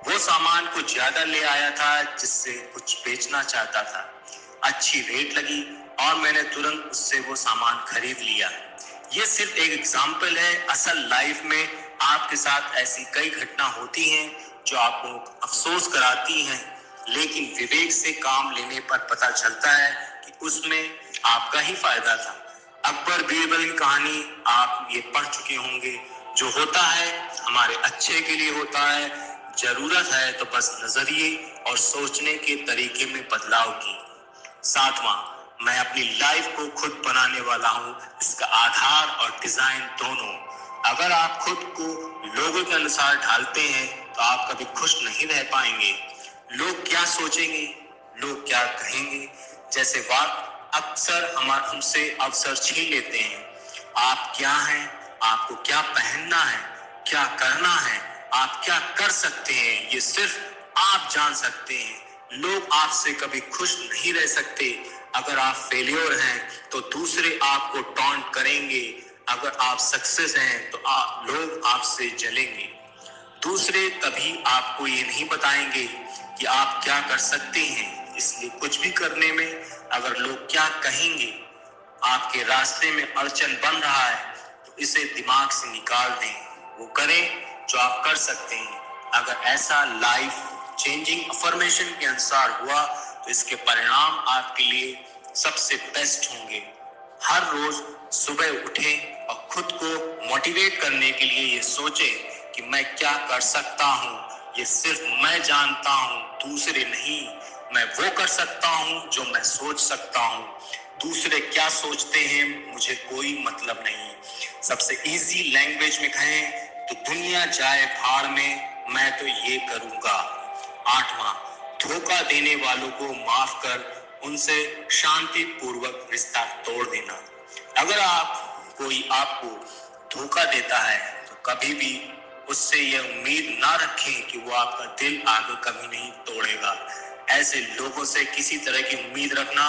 वो सामान कुछ ज्यादा ले आया था जिससे कुछ बेचना चाहता था। अच्छी रेट लगी और मैंने तुरंत उससे वो सामान खरीद लिया। ये सिर्फ एक एग्जाम्पल है। असल लाइफ में आपके साथ ऐसी कई घटना होती हैं जो आपको अफसोस कराती हैं, लेकिन विवेक से काम लेने पर पता चलता है कि उसमें आपका ही फायदा था। अकबर बीरबल की कहानी आप ये पढ़ चुके होंगे। जो होता है हमारे अच्छे के लिए होता है, जरूरत है तो बस नजरिए और सोचने के तरीके में बदलाव की। सातवां, मैं अपनी लाइफ को खुद बनाने वाला हूँ, इसका आधार और डिजाइन दोनों। अगर आप खुद को लोगों के अनुसार ढालते हैं तो आप कभी खुश नहीं रह पाएंगे। लोग क्या सोचेंगे, लोग क्या कहेंगे जैसे बात अक्सर हमसे अवसर छीन लेते हैं। आप क्या हैं, आपको क्या पहनना है, क्या करना है, आप क्या कर सकते हैं, ये सिर्फ आप जान सकते हैं। लोग आपसे कभी खुश नहीं रह सकते। अगर आप फेलियर हैं तो दूसरे आपको टॉन्ट करेंगे, अगर आप सक्सेस हैं तो लोग आपसे जलेंगे। दूसरे कभी आपको ये नहीं बताएंगे कि आप क्या कर सकते हैं। इसलिए कुछ भी करने में अगर लोग क्या कहेंगे आपके रास्ते में अड़चन बन रहा है तो इसे दिमाग से निकाल दें। वो करें जो आप कर सकते हैं। अगर ऐसा लाइफ चेंजिंग अफर्मेशन के अनुसार हुआ तो इसके परिणाम आपके लिए सबसे बेस्ट होंगे। हर रोज सुबह उठें और खुद को मोटिवेट करने के लिए ये सोचें कि मैं क्या कर सकता हूँ। ये सिर्फ मैं जानता हूँ, दूसरे नहीं। मैं वो कर सकता हूँ जो मैं सोच सकता हूँ। दूसरे क्या सोचते हैं मुझे कोई मतलब नहीं। सबसे इजी लैंग्वेज में कहें तो दुनिया जाए भाड़ में, मैं तो ये करूंगा। आठवां, धोखा देने वालों को माफ कर उनसे शांति पूर्वक रिश्ता तोड़ देना। अगर कोई आपको धोखा देता है तो कभी भी उससे यह उम्मीद ना रखें कि वो आपका दिल आगे कभी नहीं तोड़ेगा। ऐसे लोगों से किसी तरह की उम्मीद रखना,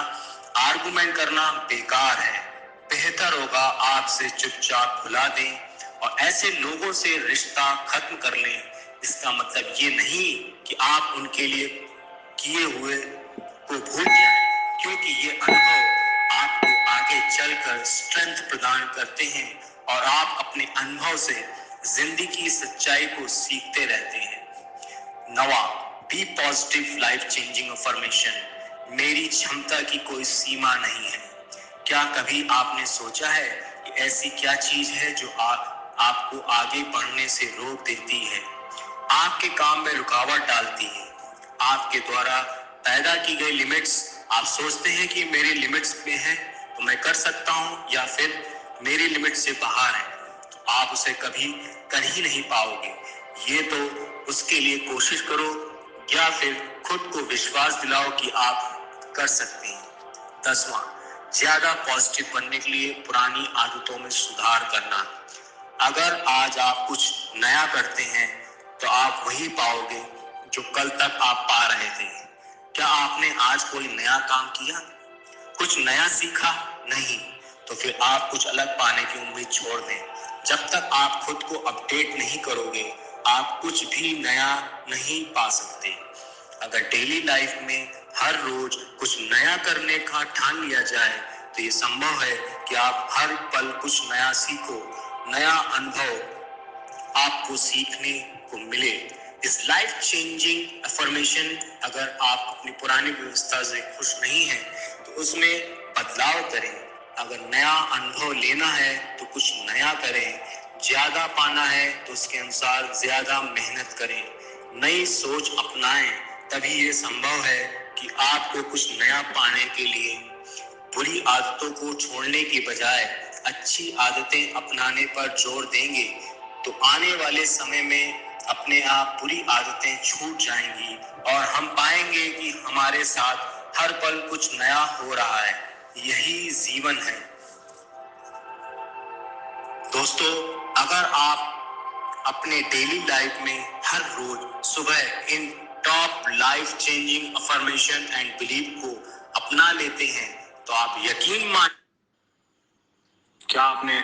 आर्गुमेंट करना बेकार है। बेहतर होगा आपसे चुपचाप भुला दें और ऐसे लोगों से रिश्ता खत्म कर लें। इसका मतलब ये नहीं कि आप उनके लिए किए हुए को भूल जाएं, क्योंकि ये अनुभव आपको आगे चलकर स्ट्रेंथ प्रदान करते हैं और आप अपने अनुभव से जिंदगी की सच्चाई को सीखते रहते हैं। नवा, be positive life changing affirmation. मेरी क्षमता की कोई सीमा नहीं है। क्या कभी आपने सोचा है कि ऐसी क्या चीज है जो आपको आगे बढ़ने से रोक देती है, आपके काम में रुकावट डालती है? आपके द्वारा पैदा की गई लिमिट्स, आप सोचते हैं कि मेरी लिमिट्स में है तो मैं कर सकता हूं, या फिर मेरी लिमिट से बाहर है तो आप उसे कभी कर ही नहीं पाओगे। ये तो उसके लिए कोशिश करो या फिर खुद को विश्वास दिलाओ कि आप कर सकते हैं। 10वां, ज्यादा पॉजिटिव बनने के लिए पुरानी आदतों में सुधार करना। अगर आज आप कुछ नया करते हैं तो आप वही पाओगे जो कल तक आप पा रहे थे। क्या आपने आज कोई नया काम किया, कुछ नया सीखा? नहीं, तो फिर आप कुछ अलग पाने की उम्मीद छोड़ दें। जब तक आप खुद को अपडेट नहीं करोगे, आप कुछ भी नया नहीं पा सकते। अगर डेली लाइफ में हर रोज कुछ नया करने का ठान लिया जाए तो ये संभव है कि आप हर पल कुछ नया सीखो, नया अनुभव आपको सीखने को मिले। इस लाइफ चेंजिंग अफर्मेशन, अगर आप अपनी पुरानी व्यवस्था से खुश नहीं हैं तो उसमें बदलाव करें। अगर नया अनुभव लेना है तो कुछ नया करें। ज्यादा पाना है तो उसके अनुसार ज्यादा मेहनत करें। नई सोच अपनाएं, तभी ये संभव है कि आपको कुछ नया पाने के लिए बुरी आदतों को छोड़ने की बजाय अच्छी आदतें अपनाने पर जोर देंगे तो आने वाले समय में अपने आप बुरी आदतें छूट जाएंगी और हम पाएंगे कि हमारे साथ हर पल कुछ नया हो रहा है। यही जीवन है। दोस्तों, अगर आप अपने डेली लाइफ में हर रोज सुबह इन top life changing affirmation and belief को अपना लेते हैं तो आप यकीन मान। क्या आपने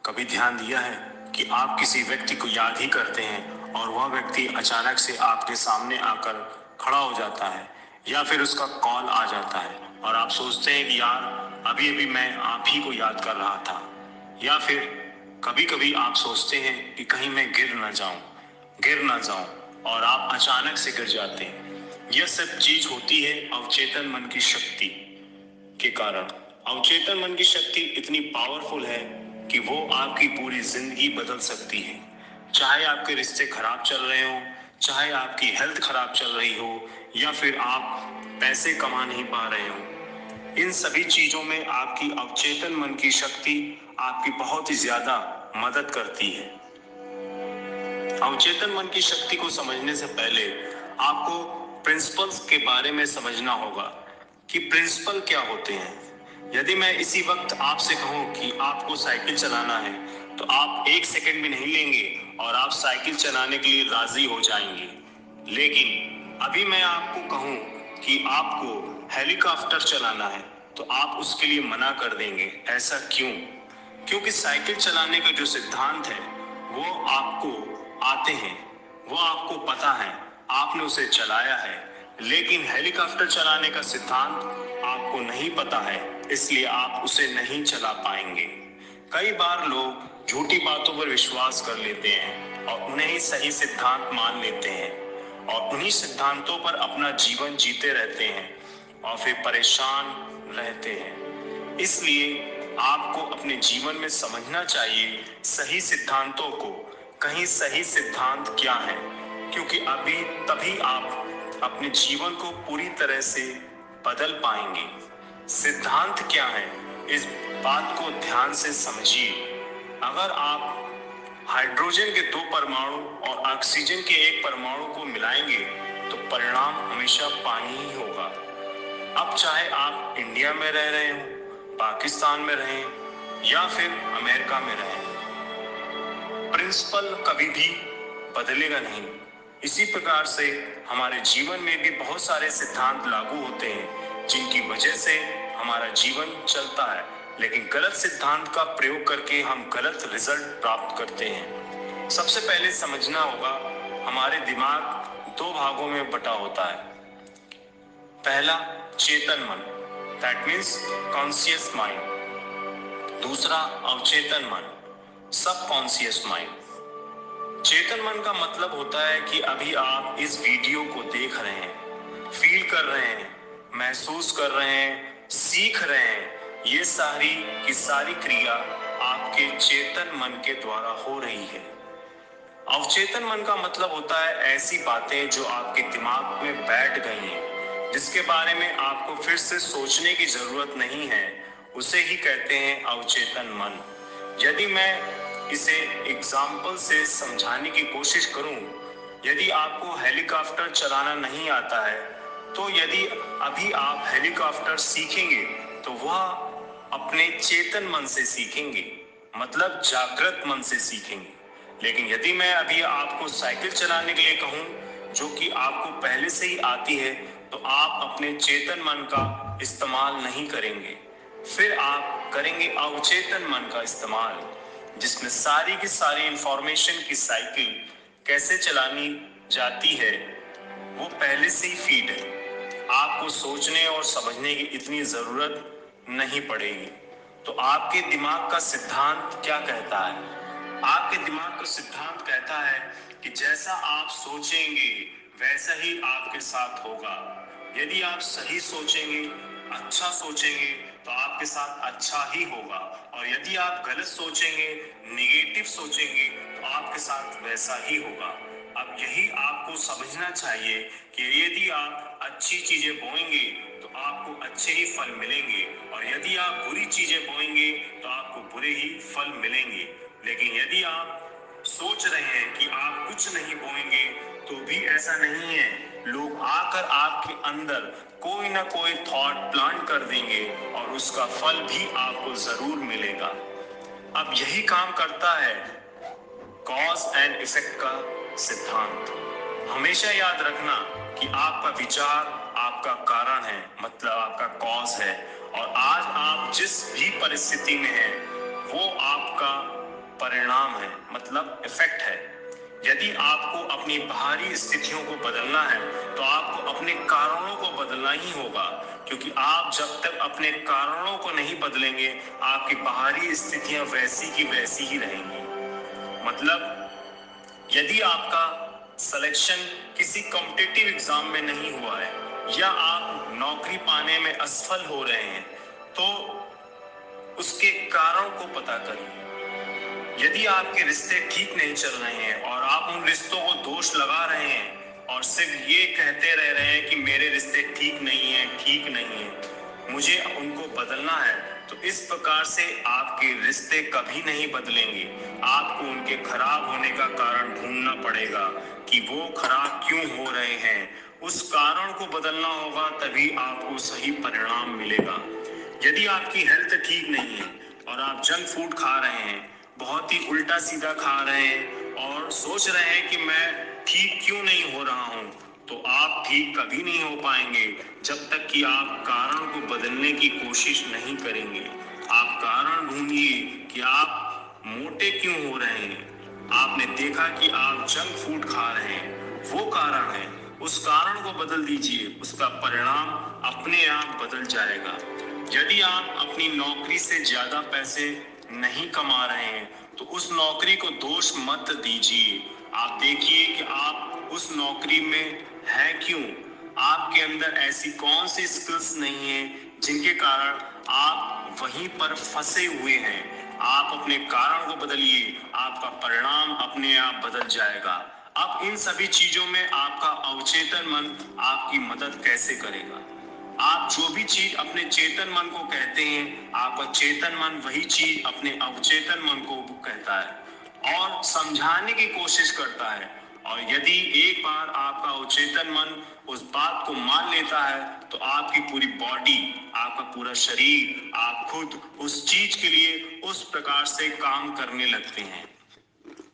कभी ध्यान दिया है कि आप किसी व्यक्ति को याद ही करते हैं और वह व्यक्ति अचानक से आपके सामने आकर खड़ा हो जाता है, या फिर उसका कॉल आ जाता है और आप सोचते हैं कि यार अभी अभी मैं आप ही को याद कर रहा था। या फिर कभी कभी आप सोचते हैं कि कहीं मैं गिर ना जाऊं और आप अचानक से गिर जाते हैं। यह सब चीज होती है अवचेतन मन की शक्ति के कारण। अवचेतन मन की शक्ति इतनी पावरफुल है कि वो आपकी पूरी जिंदगी बदल सकती है। चाहे आपके रिश्ते खराब चल रहे हो, चाहे आपकी हेल्थ खराब चल रही हो, या फिर आप पैसे कमा नहीं पा रहे हो, इन सभी चीजों में आपकी अवचेतन मन की शक्ति आपकी बहुत ही ज्यादा मदद करती है। अवचेतन मन की शक्ति को समझने से पहले आपको प्रिंसिपल्स के बारे में समझना होगा कि प्रिंसिपल क्या होते हैं। यदि मैं इसी वक्त आपसे कहूं कि आपको साइकिल चलाना है तो आप 1 सेकंड भी नहीं लेंगे और आप साइकिल चलाने के लिए राजी हो जाएंगे। लेकिन अभी मैं आपको कहूं कि आपको हेलीकॉप्टर चलाना है तो आप उसके लिए मना कर देंगे। ऐसा क्यों? क्योंकि साइकिल चलाने का जो सिद्धांत है वो आपको आते हैं, वो आपको पता है, आपने उसे चलाया है। लेकिन हेलीकॉप्टर चलाने का सिद्धांत आपको नहीं पता है, इसलिए आप उसे नहीं चला पाएंगे। कई बार लोग झूठी बातों पर विश्वास कर लेते हैं और उन्हें ही सही सिद्धांत मान लेते हैं और उन्हीं सिद्धांतों पर अपना जीवन जीते रहते हैं और फिर परेशान रहते हैं। इसलिए आपको अपने जीवन में समझना चाहिए सही सिद्धांतों को। कहीं सही सिद्धांत क्या है, क्योंकि अभी तभी आप अपने जीवन को पूरी तरह से बदल पाएंगे। सिद्धांत क्या है, इस बात को ध्यान से समझिए। अगर आप हाइड्रोजन के 2 परमाणु और ऑक्सीजन के 1 परमाणु को मिलाएंगे तो परिणाम हमेशा पानी ही होगा। अब चाहे आप इंडिया में रह रहे हो, पाकिस्तान में रहें या फिर अमेरिका में रहें, प्रिंसिपल कभी भी बदलेगा नहीं। इसी प्रकार से हमारे जीवन में भी बहुत सारे सिद्धांत लागू होते हैं जिनकी वजह से हमारा जीवन चलता है, लेकिन गलत सिद्धांत का प्रयोग करके हम गलत रिजल्ट प्राप्त करते हैं। सबसे पहले समझना होगा हमारे दिमाग दो भागों में बटा होता है। पहला चेतन मन, दैट मीन्स कॉन्शियस माइंड। दूसरा अवचेतन मन, सबकॉन्शियस माइंड। चेतन मन का मतलब होता है कि अभी आप इस वीडियो को देख रहे हैं, फील कर रहे हैं, महसूस कर रहे हैं, सीख रहे हैं। ये सारी की सारी क्रिया आपके चेतन मन के द्वारा हो रही है। अवचेतन मन का मतलब होता है ऐसी बातें जो आपके दिमाग में बैठ गई हैं, जिसके बारे में आपको फिर से सोचने की जरूरत नहीं है, उसे ही कहते हैं अवचेतन मन। यदि मैं इसे एग्जाम्पल से समझाने की कोशिश करूं, यदि आपको हेलीकॉप्टर चलाना नहीं आता है, तो यदि अभी आप हेलीकॉप्टर सीखेंगे तो वह अपने चेतन मन से सीखेंगे, मतलब जागृत मन से सीखेंगे। लेकिन यदि मैं अभी आपको साइकिल चलाने के लिए कहूं, जो कि आपको पहले से ही आती है, तो आप अपने चेतन मन का इस्तेमाल नहीं करेंगे, फिर आप करेंगे अवचेतन मन का इस्तेमाल, जिसमें सारी की सारी इंफॉर्मेशन की साइकिल कैसे चलानी जाती है वो पहले से ही फीड है। आपको सोचने और समझने की इतनी जरूरत नहीं पड़ेगी। तो आपके दिमाग का सिद्धांत क्या कहता है? आपके दिमाग का सिद्धांत कहता है कि जैसा आप सोचेंगे वैसा ही आपके साथ होगा। यदि आप सही सोचेंगे, अच्छा सोचेंगे, तो आपके साथ अच्छा ही होगा, और यदि आप गलत सोचेंगे, निगेटिव सोचेंगे, तो आपके साथ वैसा ही होगा। अब यही आपको समझना चाहिए कि यदि आप अच्छी चीजें बोएंगे तो आपको अच्छे ही फल मिलेंगे, और यदि आप बुरी चीजें बोएंगे तो आपको बुरे ही फल मिलेंगे। लेकिन यदि आप सोच रहे हैं कि आप कुछ नहीं बोएंगे, तो भी ऐसा नहीं है। लोग आकर आपके अंदर कोई ना कोई थॉट प्लांट कर देंगे और उसका फल भी आपको जरूर मिलेगा। अब यही काम करता है कॉज एंड इफेक्ट का सिद्धांत। हमेशा याद रखना कि आपका विचार आपका कारण है, मतलब आपका कॉज है, और आज आप जिस भी परिस्थिति में हैं वो आपका परिणाम है, मतलब इफेक्ट है। यदि आपको अपनी बाहरी स्थितियों को बदलना है तो आपको अपने कारणों को बदलना ही होगा, क्योंकि आप जब तक अपने कारणों को नहीं बदलेंगे आपकी बाहरी स्थितियां वैसी की वैसी ही रहेंगी। मतलब यदि आपका सिलेक्शन किसी कॉम्पिटिटिव एग्जाम में नहीं हुआ है या आप नौकरी पाने में असफल हो रहे हैं, तो उसके कारण को पता करिए। यदि आपके रिश्ते ठीक नहीं चल रहे हैं और आप उन रिश्तों को दोष लगा रहे हैं और सिर्फ ये कहते रह रहे हैं कि मेरे रिश्ते ठीक नहीं है, ठीक नहीं है, मुझे उनको बदलना है, तो इस प्रकार से आपके रिश्ते कभी नहीं बदलेंगे। आपको उनके खराब होने का कारण ढूंढना पड़ेगा कि वो खराब क्यों हो रहे हैं। उस कारण को बदलना होगा, तभी आपको सही परिणाम मिलेगा। यदि आपकी हेल्थ ठीक नहीं है और आप जंक फूड खा रहे हैं, बहुत ही उल्टा सीधा खा रहे हैं और सोच रहे हैं कि मैं ठीक क्यों नहीं हो रहा हूं, तो आप ठीक कभी नहीं हो पाएंगे जब तक कि आप कारण को बदलने की कोशिश नहीं करेंगे। आप कारण ढूंढिए कि आप मोटे क्यों हो रहे हैं। आपने देखा कि आप जंक फूड खा रहे हैं, वो कारण है। उस कारण को बदल दीजिए, उसका परिणाम अपने आप बदल जाएगा। यदि आप अपनी नौकरी से ज्यादा पैसे नहीं कमा रहे हैं तो उस नौकरी को दोष मत दीजिए। आप देखिए कि आप उस नौकरी में हैं क्यों। आपके अंदर ऐसी कौन सी स्किल्स नहीं है जिनके कारण आप वहीं पर फंसे हुए हैं। आप अपने कारण को बदलिए, आपका परिणाम अपने आप बदल जाएगा। अब इन सभी चीजों में आपका अवचेतन मन आपकी मदद कैसे करेगा? आप जो भी चीज अपने चेतन मन को कहते हैं, आपका चेतन मन वही चीज अपने अवचेतन मन को कहता है और समझाने की कोशिश करता है। और यदि एक बार आपका अवचेतन मन उस बात को मान लेता है तो आपकी पूरी बॉडी, आपका पूरा शरीर, आप खुद उस चीज के लिए उस प्रकार से काम करने लगते हैं।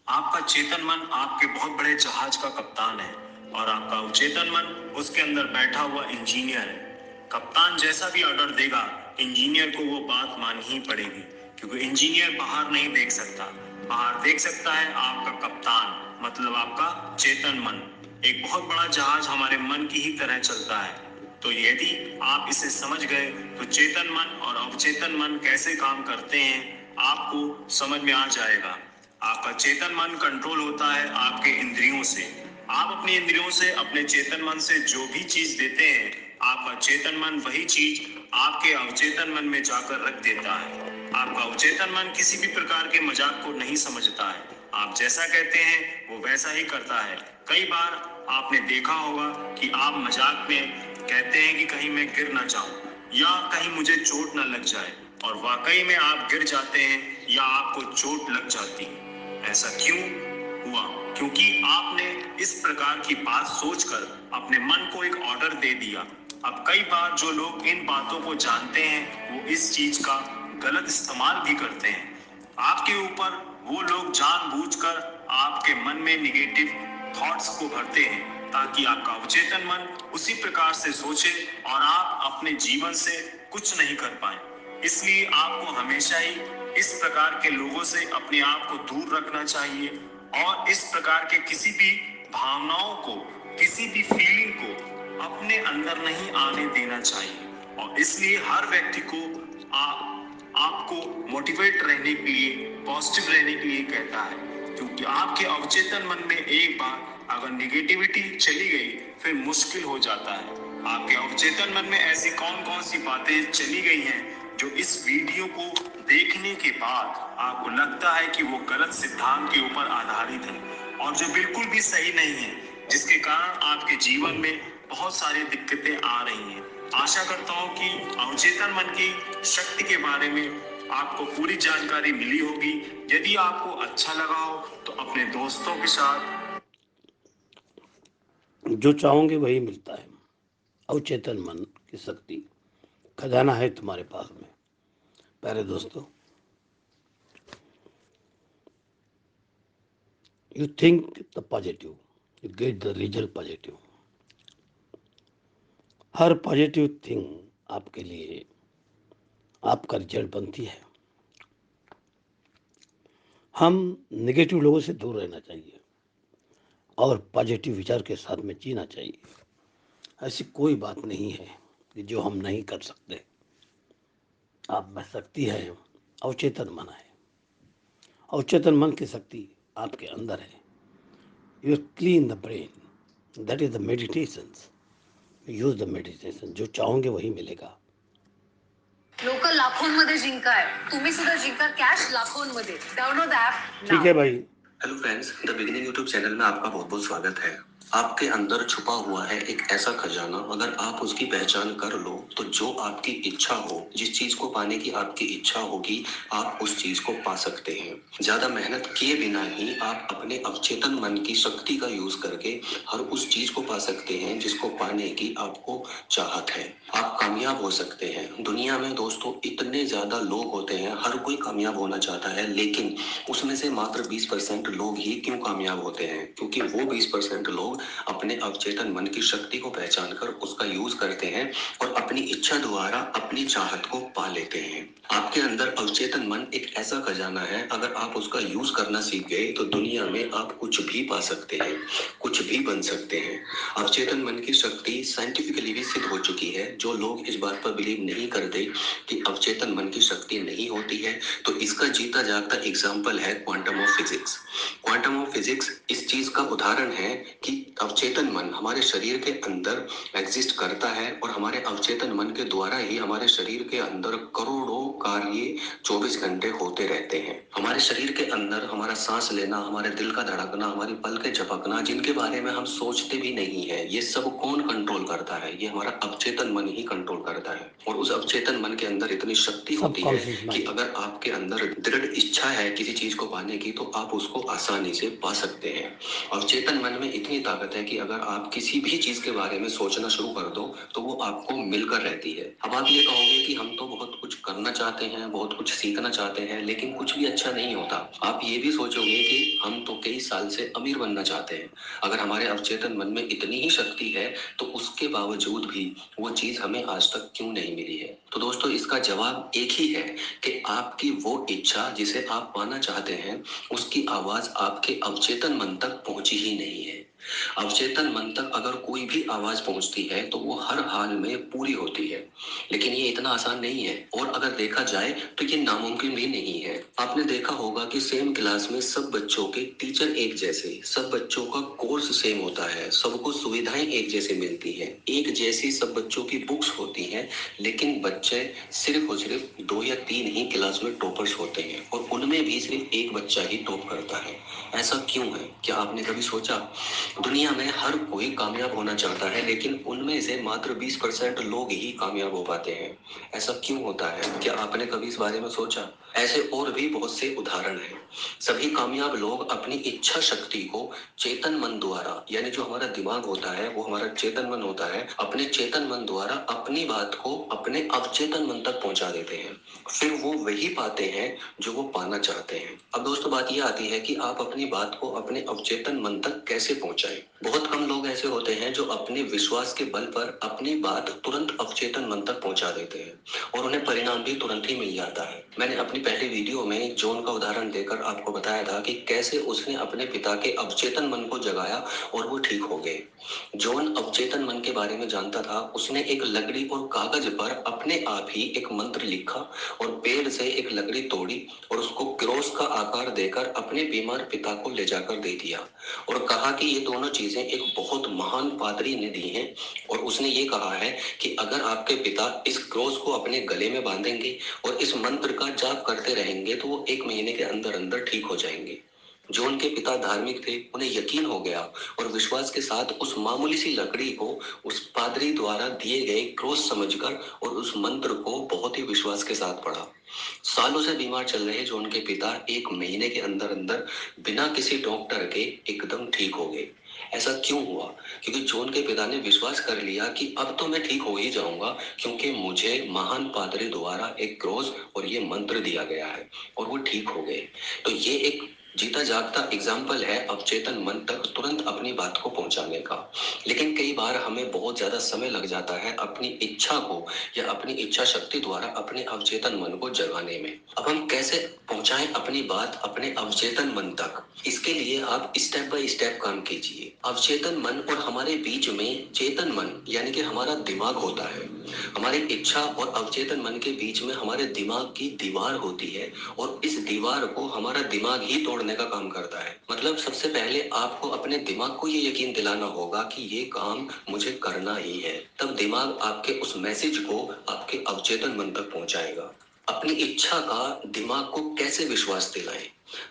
आपका चेतन मन आपके बहुत बड़े जहाज का कप्तान है और आपका अवचेतन मन उसके अंदर बैठा हुआ इंजीनियर है। कप्तान जैसा भी ऑर्डर देगा, इंजीनियर को वो बात माननी ही पड़ेगी, क्योंकि इंजीनियर बाहर नहीं देख सकता। बाहर देख सकता है आपका कप्तान, मतलब आपका चेतन मन। एक बहुत बड़ा जहाज हमारे मन की ही तरह चलता है। तो यदि आप इसे समझ गए तो चेतन मन और अवचेतन मन कैसे काम करते हैं आपको समझ में आ जाएगा। आपका चेतन मन कंट्रोल होता है आपके इंद्रियों से। आप अपनी इंद्रियों से, अपने चेतन मन से जो भी चीज देते हैं, आपका चेतन मन वही चीज आपके अवचेतन मन में जाकर रख देता है। आपका अवचेतन मन किसी भी प्रकार के मजाक को नहीं समझता है। आप जैसा कहते हैं वो वैसा ही करता है। कई बार आपने देखा होगा कि आप मजाक में कहते हैं कि कहीं मैं गिर ना जाऊं या कहीं मुझे चोट ना लग जाए, और वाकई में आप गिर जाते हैं या आपको चोट लग जाती है। ऐसा क्यों हुआ? क्योंकि आपने इस प्रकार की बात सोचकर अपने मन को एक ऑर्डर दे दिया। अब कई बार जो लोग इन बातों को जानते हैं वो इस चीज का गलत इस्तेमाल भी करते हैं। आपके ऊपर वो लोग जानबूझकर आपके मन में निगेटिव थॉट्स को भरते हैं ताकि आपका अवचेतन मन उसी प्रकार से सोचे और आप अपने जीवन से कुछ नहीं कर पाए। इसलिए आपको हमेशा ही इस प्रकार के लोगों से अपने आप को दूर रखना चाहिए और इस प्रकार के किसी भी भावनाओं को, किसी भी फीलिंग को अपने अंदर नहीं आने देना चाहिए। और इसलिए हर व्यक्ति को आपको मोटिवेट रहने के लिए, पॉजिटिव रहने के लिए कहता है, क्योंकि आपके अवचेतन मन में एक बार अगर निगेटिविटी चली गई फिर मुश्किल हो जाता है। आपके अवचेतन मन में ऐसी कौन कौन सी बातें चली गई हैं जो इस वीडियो को देखने के बाद आपको लगता है कि वो गलत सिद्धांत के ऊपर आधारित है और जो बिल्कुल भी सही नहीं है, जिसके कारण आपके जीवन में बहुत सारी दिक्कतें आ रही हैं। आशा करता हूँ कि अवचेतन मन की शक्ति के बारे में आपको पूरी जानकारी मिली होगी। यदि आपको अच्छा लगा हो तो अपने दोस्तों के साथ जो चाहोगे वही मिलता है। अवचेतन मन की शक्ति खजाना है तुम्हारे पास में। प्यारे दोस्तों, you think the positive, you get the result positive. Her positive thing आपके लिए आपका रिजल्ट बनती है। हम नेगेटिव लोगों से दूर रहना चाहिए और पॉजिटिव विचार के साथ में जीना चाहिए। ऐसी कोई बात नहीं है कि जो हम नहीं कर सकते। आप में शक्ति है, अवचेतन मन है। अवचेतन मन की शक्ति आपके अंदर है। You clean the brain, that is the meditation. Use the meditation. जो चाहोगे वही मिलेगा। लोक लाखोंमध्ये जिंकाय, तुम्ही सुद्धा जिंका कॅश लाखोंमध्ये। डाउनलोड द ॲप ठीक है भाई। Hello friends, the beginning YouTube channel में आपका बहुत बहुत स्वागत है। आपके अंदर छुपा हुआ है एक ऐसा खजाना, अगर आप उसकी पहचान कर लो तो जो आपकी इच्छा हो, जिस चीज को पाने की आपकी इच्छा होगी, आप उस चीज को पा सकते हैं। ज्यादा मेहनत किए बिना ही आप अपने अवचेतन मन की शक्ति का यूज करके हर उस चीज को पा सकते हैं जिसको पाने की आपको चाहत है। आप कामयाब हो सकते हैं। दुनिया में दोस्तों इतने ज्यादा लोग होते हैं, हर कोई कामयाब होना चाहता है, लेकिन उसमें से मात्र 20% लोग ही क्यों कामयाब होते हैं? क्योंकि वो 20% लोग अपने अवचेतन मन की शक्ति को पहचान कर उसका यूज करते हैं और अपनी इच्छा द्वारा अपनी चाहत को पा लेते हैं। आपके अंदर अवचेतन मन एक ऐसा खजाना है, अगर आप उसका यूज करना सीख गए तो दुनिया में आप कुछ भी पा सकते हैं, कुछ भी बन सकते हैं। अवचेतन मन की शक्ति साइंटिफिकली भी सिद्ध हो चुकी है। जो लोग इस बात पर बिलीव नहीं करते कि अवचेतन मन की शक्ति नहीं होती है, तो इसका जीता जागता एग्जाम्पल है quantum of physics. Quantum of physics इस चीज का उदाहरण है कि अवचेतन मन हमारे शरीर के अंदर एग्जिस्ट करता है और हमारे अवचेतन मन के द्वारा ही हमारे शरीर के अंदर करोड़ों कार्य 24 घंटे होते रहते हैं। हमारे शरीर के अंदर हमारा सांस लेना, हमारे दिल का धड़कना, हमारी पलकें झपकना, जिनके बारे में हम सोचते भी नहीं है, ये सब कौन कंट्रोल करता है? ये हमारा अवचेतन मन ही कंट्रोल करता है। और उस अवचेतन मन के अंदर इतनी शक्ति होती है कि अगर आपके अंदर दृढ़ इच्छा है किसी चीज को पाने की, तो आप उसको आसानी से पा सकते हैं। अवचेतन मन में इतनी ताकत है कि अगर आप किसी भी चीज के बारे में सोचना शुरू कर दो तो वो आपको मिलकर रहती है। अब आप ये कहोगे कि हम तो बहुत कुछ करना चाहते हैं, बहुत कुछ सीखना चाहते हैं, लेकिन कुछ भी अच्छा नहीं होता। आप ये भी सोचोगे कि हम तो कई साल से अमीर बनना चाहते हैं। अगर हमारे अवचेतन मन में इतनी ही शक्ति है तो उसके बावजूद भी वो चीज हमें आज तक क्यों नहीं मिली है? तो दोस्तों, इसका जवाब एक ही है कि आपकी वो इच्छा जिसे आप पाना चाहते हैं, उसकी आवाज आपके अवचेतन मन तक पहुंची ही नहीं है। अवचेतन मन तक अगर कोई भी आवाज पहुंचती है तो वो हर हाल में पूरी होती है, लेकिन ये इतना आसान नहीं है और अगर देखा जाए तो ये नामुमकिन भी नहीं है। आपने देखा होगा कि सेम क्लास में सब बच्चों के टीचर एक जैसे, सब बच्चों का कोर्स सेम होता है, सबको सुविधाएं एक जैसे मिलती है, एक जैसी सब बच्चों की बुक्स होती हैं, लेकिन बच्चे सिर्फ और सिर्फ 2 या 3 ही क्लास में टॉपर्स होते हैं और उनमें भी सिर्फ एक बच्चा ही टॉप करता है। ऐसा क्यों है? क्या आपने कभी सोचा? दुनिया में हर कोई कामयाब होना चाहता है, लेकिन उनमें से मात्र 20% लोग ही कामयाब हो पाते हैं। ऐसा क्यों होता है? क्या आपने कभी इस बारे में सोचा? ऐसे और भी बहुत से उदाहरण हैं। सभी कामयाब लोग अपनी इच्छा शक्ति को चेतन मन द्वारा, यानी जो हमारा दिमाग होता है वो हमारा चेतन मन होता है, अपने चेतन मन द्वारा अपनी बात को अपने अवचेतन मन तक पहुंचा देते हैं। फिर वो वही पाते हैं जो वो पाना चाहते हैं। अब दोस्तों, बात ये आती है कि आप अपनी बात को अपने अवचेतन मन तक कैसे पहुंचाएं। बहुत कम लोग ऐसे होते हैं जो अपने विश्वास के बल पर अपनी बात तुरंत अवचेतन मन तक पहुंचा देते हैं और उन्हें परिणाम भी तुरंत ही मिल जाता है। मैंने अपनी पहली वीडियो में जॉन का उदाहरण देकर आपको बताया था कि कैसे उसने अपने पिता के अवचेतन मन को जगाया और वो ठीक हो गए। जॉन अवचेतन मन के बारे में जानता था। उसने एक लकड़ी और कागज पर अपने आप ही एक मंत्र लिखा और पेड़ से एक लकड़ी तोड़ी और उसको क्रॉस का आकार देकर अपने बीमार पिता को ले जाकर दे दिया और कहा कि ये दोनों चीजें एक बहुत महान पादरी ने दी हैं और उसने ये कहा है कि अगर आपके पिता इस क्रॉस को अपने गले में बांधेंगे और इस मंत्र का जाप करते रहेंगे तो वो 1 महीने के अंदर अंदर ठीक हो जाएंगे। जॉन के पिता धार्मिक थे, उन्हें यकीन हो गया और विश्वास के साथ उस मामूली सी लकड़ी को उस पादरी द्वारा दिए गए क्रॉस समझकर और उस मंत्र को बहुत ही विश्वास के साथ पढ़ा। सालों से बीमार चल रहे जॉन के पिता 1 महीने के अंदर अंदर बिना किसी डॉक्टर के एकदम ठीक हो गए। ऐसा क्यों हुआ? क्योंकि जॉन के पिता ने विश्वास कर लिया कि अब तो मैं ठीक हो ही जाऊंगा, क्योंकि मुझे महान पादरी द्वारा एक क्रॉस और ये मंत्र दिया गया है, और वो ठीक हो गए। तो ये एक जीता जागता एग्जाम्पल है अवचेतन मन तक तुरंत अपनी बात को पहुंचाने का। लेकिन कई बार हमें बहुत ज्यादा समय लग जाता है अपनी इच्छा को या अपनी इच्छा शक्ति द्वारा अपने अवचेतन मन को जगाने में। अब हम कैसे पहुंचाएं अपनी बात अपने अवचेतन मन तक? इसके लिए आप स्टेप बाय स्टेप काम कीजिए। अवचेतन मन और हमारे बीच में चेतन मन यानी कि हमारा दिमाग होता है। हमारी इच्छा और अवचेतन मन के बीच में हमारे दिमाग की दीवार होती है और इस दीवार को हमारा दिमाग ही तोड़ने का काम करता है। मतलब सबसे पहले आपको अपने दिमाग को ये यकीन दिलाना होगा कि ये काम मुझे करना ही है, तब दिमाग आपके उस मैसेज को आपके अवचेतन मन तक पहुंचाएगा। अपनी इच्छा का दिमाग को कैसे विश्वास दिलाएं?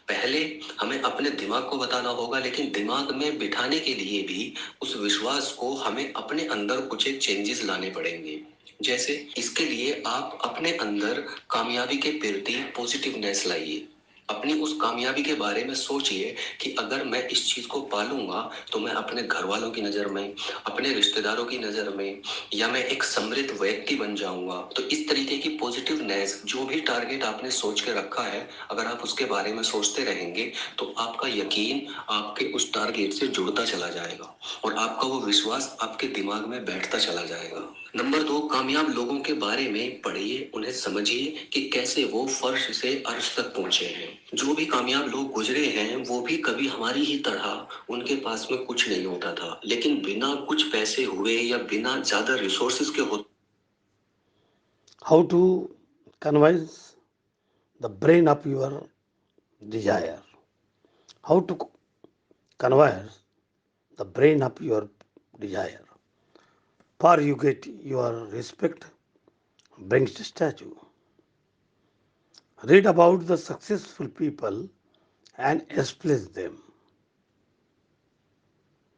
पहले हमें अपने दिमाग को बताना होगा, लेकिन दिमाग में बिठाने के लिए भी उस विश्वास को हमें अपने अंदर कुछ एक चेंजेस लाने पड़ेंगे। जैसे इसके लिए आप अपने अंदर कामयाबी के प्रति पॉजिटिवनेस लाइए। अपनी उस कामयाबी के बारे में सोचिए कि अगर मैं इस चीज को पालूंगा तो मैं अपने घर वालों की नजर में, अपने रिश्तेदारों की नजर में, या मैं एक समृद्ध व्यक्ति बन जाऊंगा। तो इस तरीके की पॉजिटिवनेस, जो भी टारगेट आपने सोच के रखा है, अगर आप उसके बारे में सोचते रहेंगे तो आपका यकीन आपके उस टारगेट से जुड़ता चला जाएगा और आपका वो विश्वास आपके दिमाग में बैठता चला जाएगा। नंबर 2, कामयाब लोगों के बारे में पढ़िए, उन्हें समझिए कि कैसे वो फर्श से अर्श तक पहुंचे हैं। जो भी कामयाब लोग गुजरे हैं वो भी कभी हमारी ही तरह उनके पास में कुछ नहीं होता था, लेकिन बिना कुछ पैसे हुए या बिना ज्यादा रिसोर्सेज के होते। How to convince the brain of your desire? How to convince the brain of your desire. For you get your respect, brings the statue. Read about the successful people and explain them.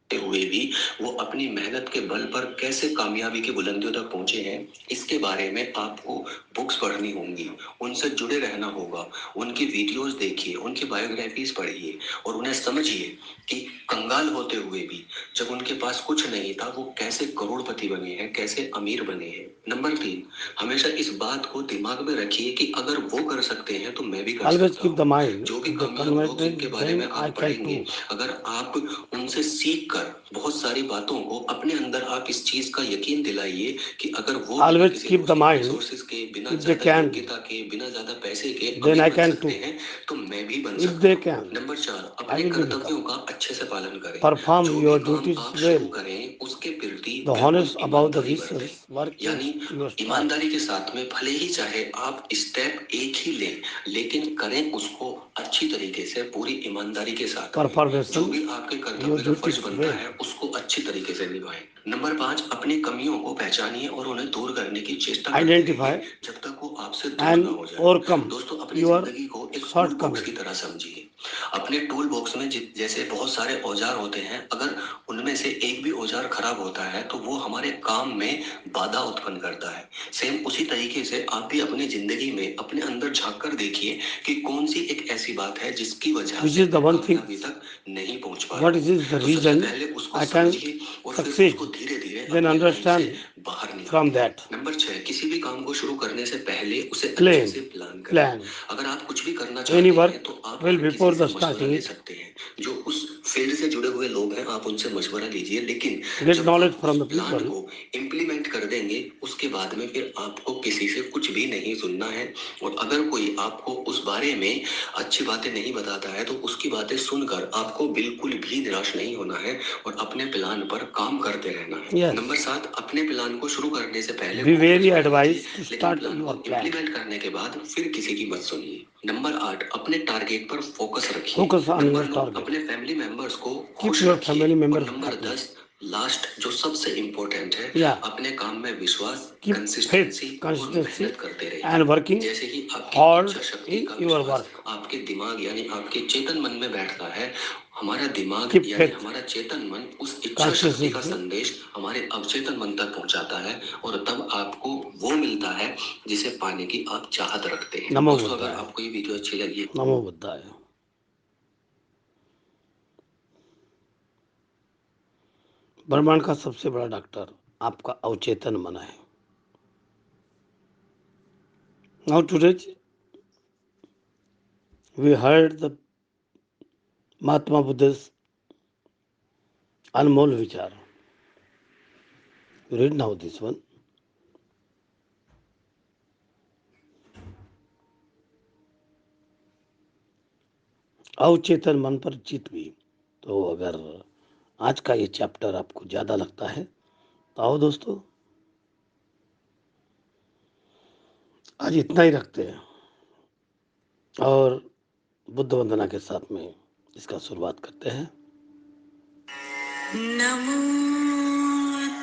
हुए भी वो अपनी मेहनत के बल पर कैसे कामयाबी की बुलंदियों तक पहुंचे हैं, इसके बारे में आपको बुक्स पढ़नी होंगी, उनसे जुड़े रहना होगा, उनकी वीडियोस देखिए, उनकी बायोग्राफीज पढ़िए और उन्हें समझिए कि कंगाल होते हुए भी जब उनके पास कुछ नहीं था वो कैसे करोड़पति बने हैं, कैसे अमीर बने हैं। नंबर 3, हमेशा इस बात को दिमाग में रखिए कि अगर वो कर सकते हैं तो मैं भी कर Always सकता keep the हूँ। mind जो भी in the कामयाब लोग जिनके conversation, बारे में then I आप can पढ़ेंगे, too. अगर आप उनसे सीख कर बहुत सारी बातों को अपने अंदर आप इस चीज का यकीन दिलाइए कि अगर वो Always किसी keep the दूसरे mind, रिसोर्सेज के, बिना if they ज्यादा can, योग्यता के, बिना ज्यादा पैसे के then अमीर I बन can सकते too. हैं तो मैं भी बन If सकता they हूँ। can, नंबर 4, I अपने will be कर्तव्यों become. का अच्छे से पालन करें। Perform जो your भी काम duties आप शुरू well. करें उसके प्रति The बिल्कुल honest about the ईमानदारी बरतें। reasons work is यानी your start. ईमानदारी के साथ में भले ही चाहे आप स्टेप एक ही लें, लेकिन करें उसको अच्छी तरीके से, पूरी ईमानदारी के साथ में। जो Performation भी आपके your कर्तव्य का फर्ज duties बनता well. है उसको अच्छी तरीके से निभाएं। नंबर 5, अपनी कमियों को पहचानिए और उन्हें दूर करने की चेष्टा करते Identify रहिए जब तक वो आपसे दूर and ना हो जाए। overcome दोस्तों, अपनी your जिंदगी को एक टूल बॉक्स shortcoming. की तरह समझिए। अपने टूल बॉक्स में जैसे बहुत सारे औजार होते हैं, अगर उनमें से एक भी औजार खराब होता है तो वो हमारे काम में बाधा उत्पन्न करता है। सेम उसी तरीके से आप भी अपनी जिंदगी में अपने अंदर झांक कर देखिए कि कौन सी एक ऐसी बात है जिसकी वजह Which से is the one thing, कामयाबी तक नहीं पहुंच पा what रहा हूं। is the तो सबसे reason पहले उसको I can समझिए और फिर succeed, उसको धीरे धीरे then अपनी लाइफ से understand बाहर from निकालिए। that. नंबर 6, किसी भी काम को शुरू करने से पहले उसे अच्छे Plan, से प्लान करें। plan. अगर आप कुछ भी करना Any चाहते work हैं तो आप will हर किसी before से the मशवरा starting ले it. सकते हैं। जो उस फील्ड से जुड़े हुए लोग हैं आप उनसे मशवरा लीजिए, लेकिन Get जब knowledge आप from उस the प्लान people. को इम्प्लीमेंट कर देंगे उसके बाद में फिर आपको किसी से कुछ भी नहीं सुनना है। और अगर कोई आपको उस बारे में अच्छी बातें नहीं बताता है तो उसकी बातें सुनकर आपको बिल्कुल भी निराश नहीं होना है और अपने प्लान पर काम करते रहना है। Yes. नंबर 7, अपने प्लान को शुरू करने से पहले Be खूब very मशवरा advised लीजिए, to लेकिन start प्लान your को plan. इम्प्लीमेंट करने के बाद फिर किसी की मत सुनिए। नंबर 8, अपने टारगेट पर फोकस रखिए। Focus on number your 9, target. अपने फैमिली मेंबर्स को Keep खुश your रखिए। family और members नंबर happy. 10, लास्ट जो सबसे इम्पोर्टेंट है, Yeah. अपने काम में विश्वास, Keep कंसिस्टेंसी faith, और consistency मेहनत करते रहिए। and working जैसे ही आपकी hard इच्छा शक्ति in का your विश्वास work. आपके दिमाग यानी आपके चेतन मन में बैठता है, हमारा दिमाग Keep यानी faith, हमारा चेतन मन उस इच्छा शक्ति का consistency. संदेश हमारे अवचेतन मन तक पहुंचाता है और तब आपको वो मिलता है जिसे पाने की आप चाहत रखते हैं। नमो दोस्तों, अगर बुद्धाय. आपको ये वीडियो अच्छी लगी नमो बुद्धाय. ब्रह्मांड का सबसे बड़ा डॉक्टर आपका अवचेतन मन है. Now today we heard the Mahatma Buddha's अनमोल विचार. Read now this one. अवचेतन मन पर चित भी. तो अगर आज का ये चैप्टर आपको ज्यादा लगता है तो आओ दोस्तों, आज इतना ही रखते हैं और बुद्ध वंदना के साथ में इसका शुरुआत करते हैं. नमो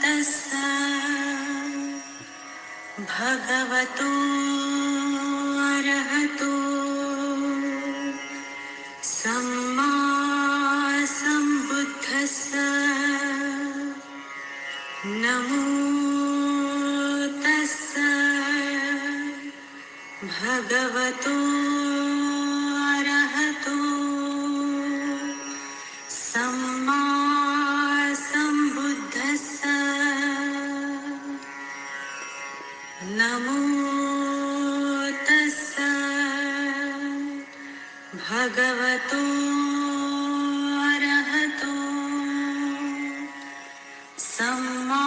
तस्सा भगवतो अरहतो सम्मा सम्बुद्धस्सा. नमो तस्सा भगवतो अरहतो सम्मा सम्बुद्धस्सा. नमो तस्सा भगवतो अरहतो सम्मा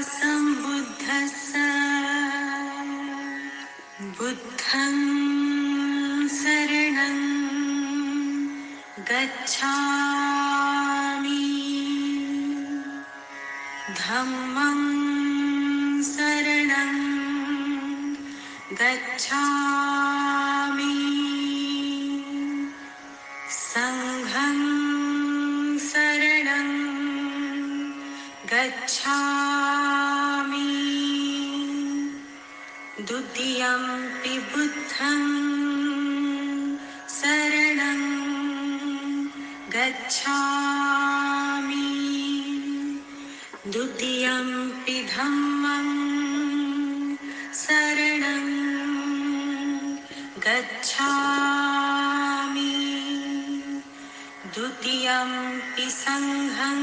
सम्बुद्धस्सा. बुद्धं शरणं गच्छामि. धम्मं शरणं गच्छामि. संघं शरणं गच्छामि द्वितीयम्पि बुद्धं शरणं गच्छामि द्वितीयम्पि धम्मं शरणं गच्छामि द्वितीयम्पि संघं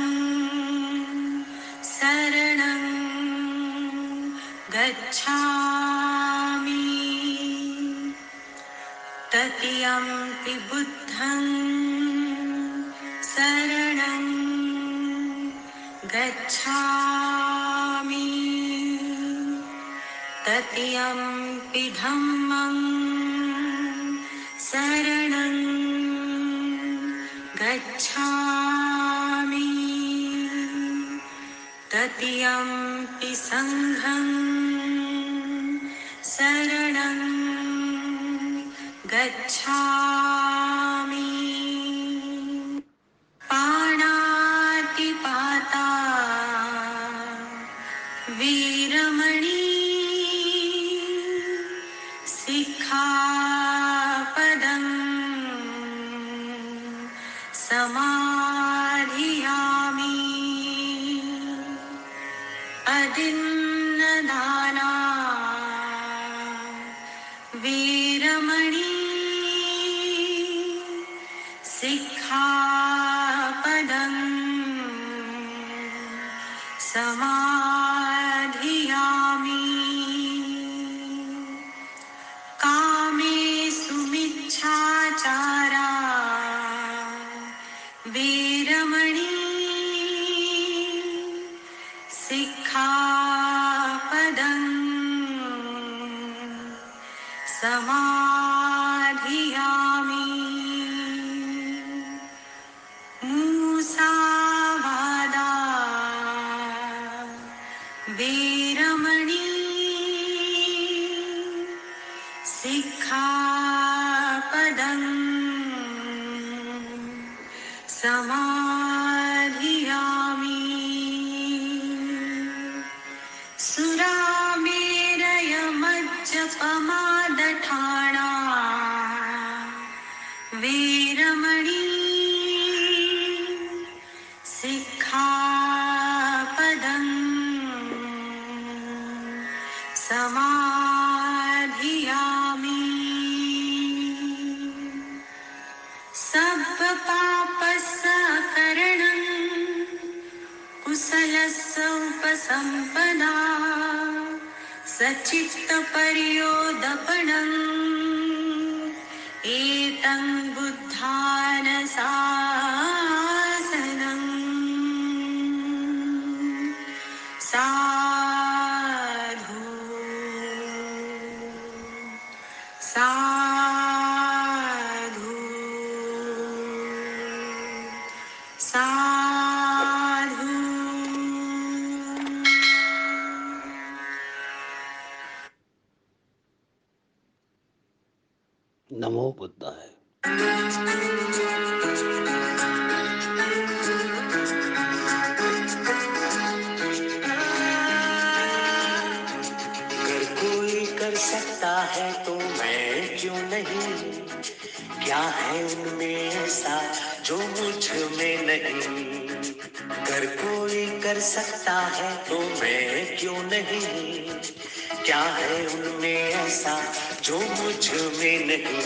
शरणं गच्छामि तृतीयम्पि बुद्धं शरणं गच्छामि तृतीयम्पि धम्मं शरणं गच्छामि तृतीयम्पि संघं शरणं गच्छामि पाणातिपाता वीरमणि सिक्खापदं समाधियामि अदिन्नदाना वीरमणि सिक्खापदं समाधियामि कामेषु मिच्छाचारा वीरमणि सिक्खापदं समाधियामि मूसावादा वीरमणि सिक्खापदं समाधियामि सुरामेरयमज्जपमादठाणा वीरमणि सिक्खापदं समाधियामि सब्बपापस्सकरणं कुशलस्य उपसम्पदा सच्चित्तपर्योदपणम् एतं बुद्धानशासनम् साधु साधु साधु नमो बुद्धाय। अगर कोई कर सकता है तो मैं क्यों नहीं? क्या है उनमें ऐसा जो मुझ में नहीं? अगर कोई कर सकता है तो मैं क्यों नहीं? क्या है उनमें ऐसा जो मुझ में नहीं?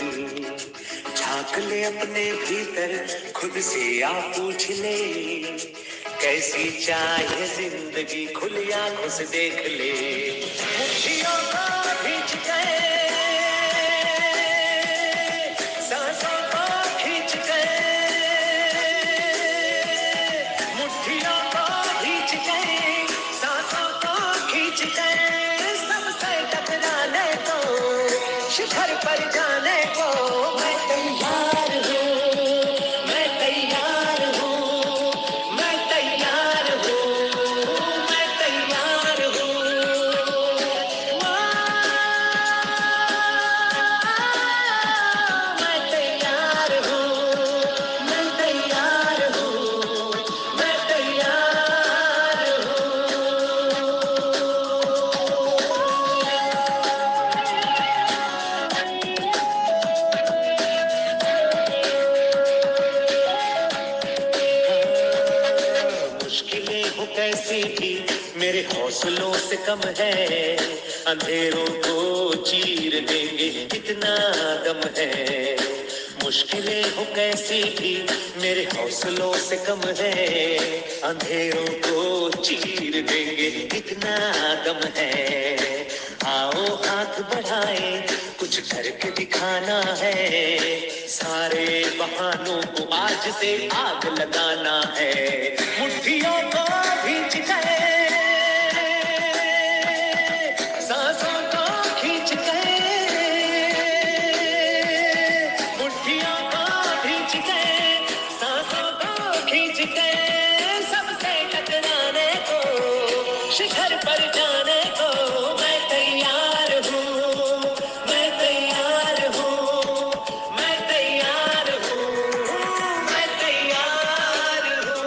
झांक ले अपने भीतर खुद से आ पूछ ले, कैसी चाहे जिंदगी खुली आंखों से देख ले। मुट्ठियों को खींच गए, सांसों को खींच गए, मुट्ठियों को खींच गए, सांसों को खींच गए, सबसे टकराने को, शिखर पर जाने को मैं तैयार हूँ, मैं तैयार हूँ, मैं तैयार हूँ, मैं तैयार हूँ। कैसी भी मेरे हौसलों से कम है, अंधेरों को चीर देंगे इतना दम है। मुश्किलें हो कैसी भी मेरे हौसलों से कम है, अंधेरों को चीर देंगे इतना दम है। आओ हाथ बढ़ाए कुछ करके दिखाना है, सारे बहानों को आज से आग लगाना है। मुट्ठियों को भींच गए, सांसों को खींच गए, मुट्ठियों को भींच गए, सांसों को खींच गए, सबसे टकराने को, शिखर पर जाने को मैं तैयार हूँ, मैं तैयार हूँ, मैं तैयार हूँ, मैं तैयार हूँ।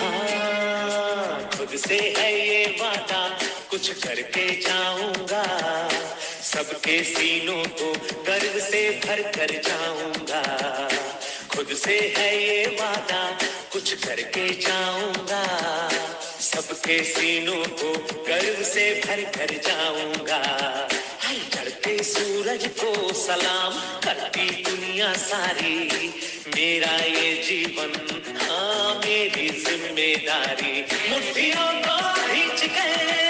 हाँ, खुद से है ये वादा कुछ करके जाऊंगा, सबके सीनों को गर्व से भर कर जाऊंगा। खुद से है ये वादा कुछ करके जाऊंगा, सबके सीनों को गर्व से भर कर जाऊंगा। हाय चढ़ते सूरज को सलाम करती दुनिया सारी, मेरा ये जीवन हाँ मेरी जिम्मेदारी। मुट्ठियों को खींच गए,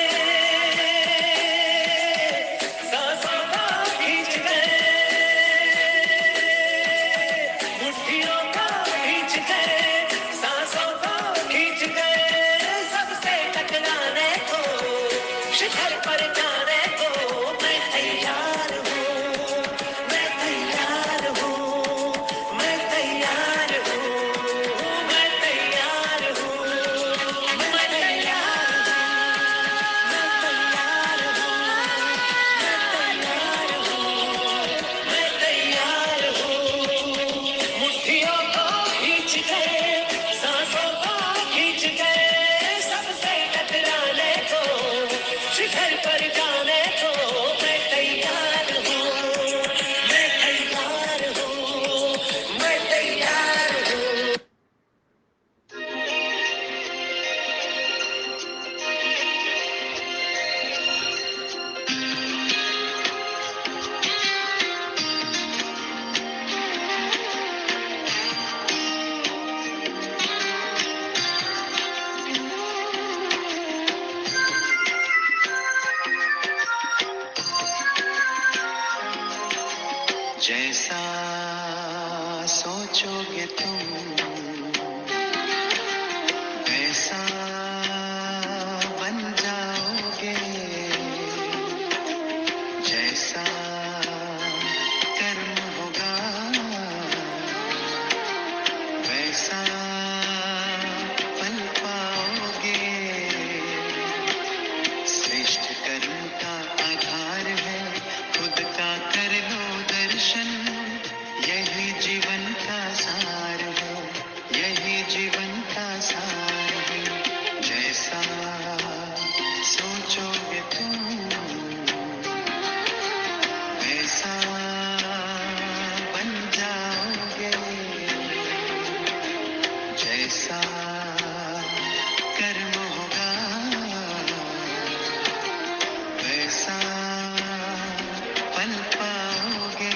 सांसों को खींच गए, मुट्ठियों को खींच गए, सांसों को खींच गए, सबसे टकराने को, शिखर पर जाने को मैं तैयार हूँ, मैं तैयार हूँ, मैं तैयार हूँ, मैं तैयार हूँ, मैं तैयार हूँ, मैं तैयार हूँ। मुट्ठियों को खींच गए, सांसों को खींच गए, सबसे टकराने को, शिखर पर जाने को मैं तैयार हूँ, मैं तैयार हूँ, मैं तैयार हूँ। जैसा सोचोगे तुम वैसा बन जाओगे, जैसा कर्म होगा वैसा पल पाओगे। श्रेष्ठ कर्म का आधार है खुद का कर लो दर्शन, यही जीवन का सार है, यही जीवन का सार है। जैसा सोचोगे तुम वैसा बन जाओगे, जैसा कर्म होगा वैसा पल पाओगे।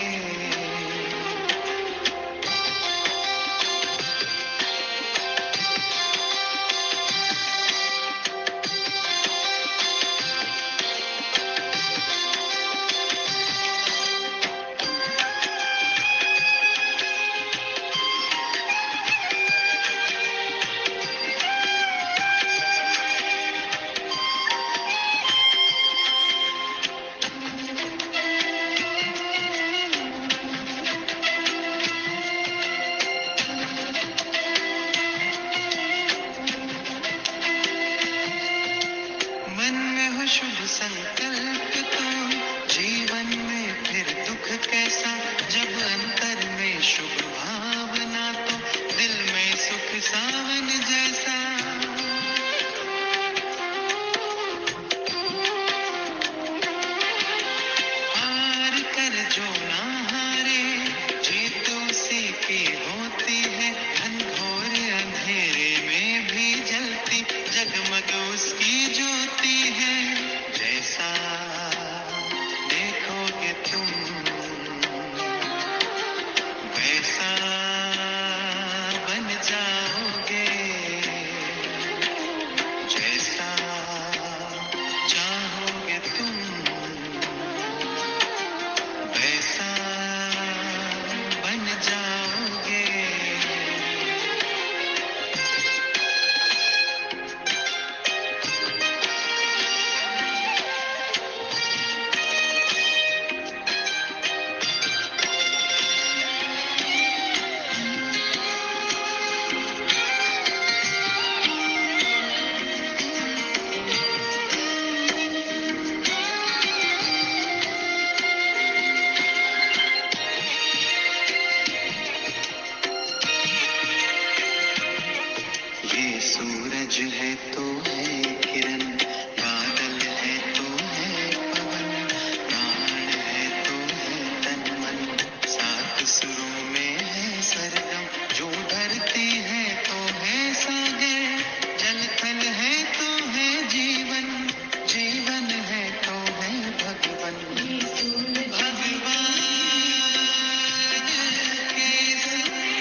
की होती है, घनघोर अंधेरे में भी जलती जगमग उसकी ज्योति है। जैसा देखोगे तुम वैसा बन जाओगे, जैसा चाहोगे तुम वैसा बन जाओगे। ये सूरज है तो है किरण, बादल है तो है पवन, प्राण है तो है तन मन, सात सुरों में है सरगम, जो धरती है तो है सागर, जल थल है तो है जीवन, जीवन है तो है भगवन। भगवान के समय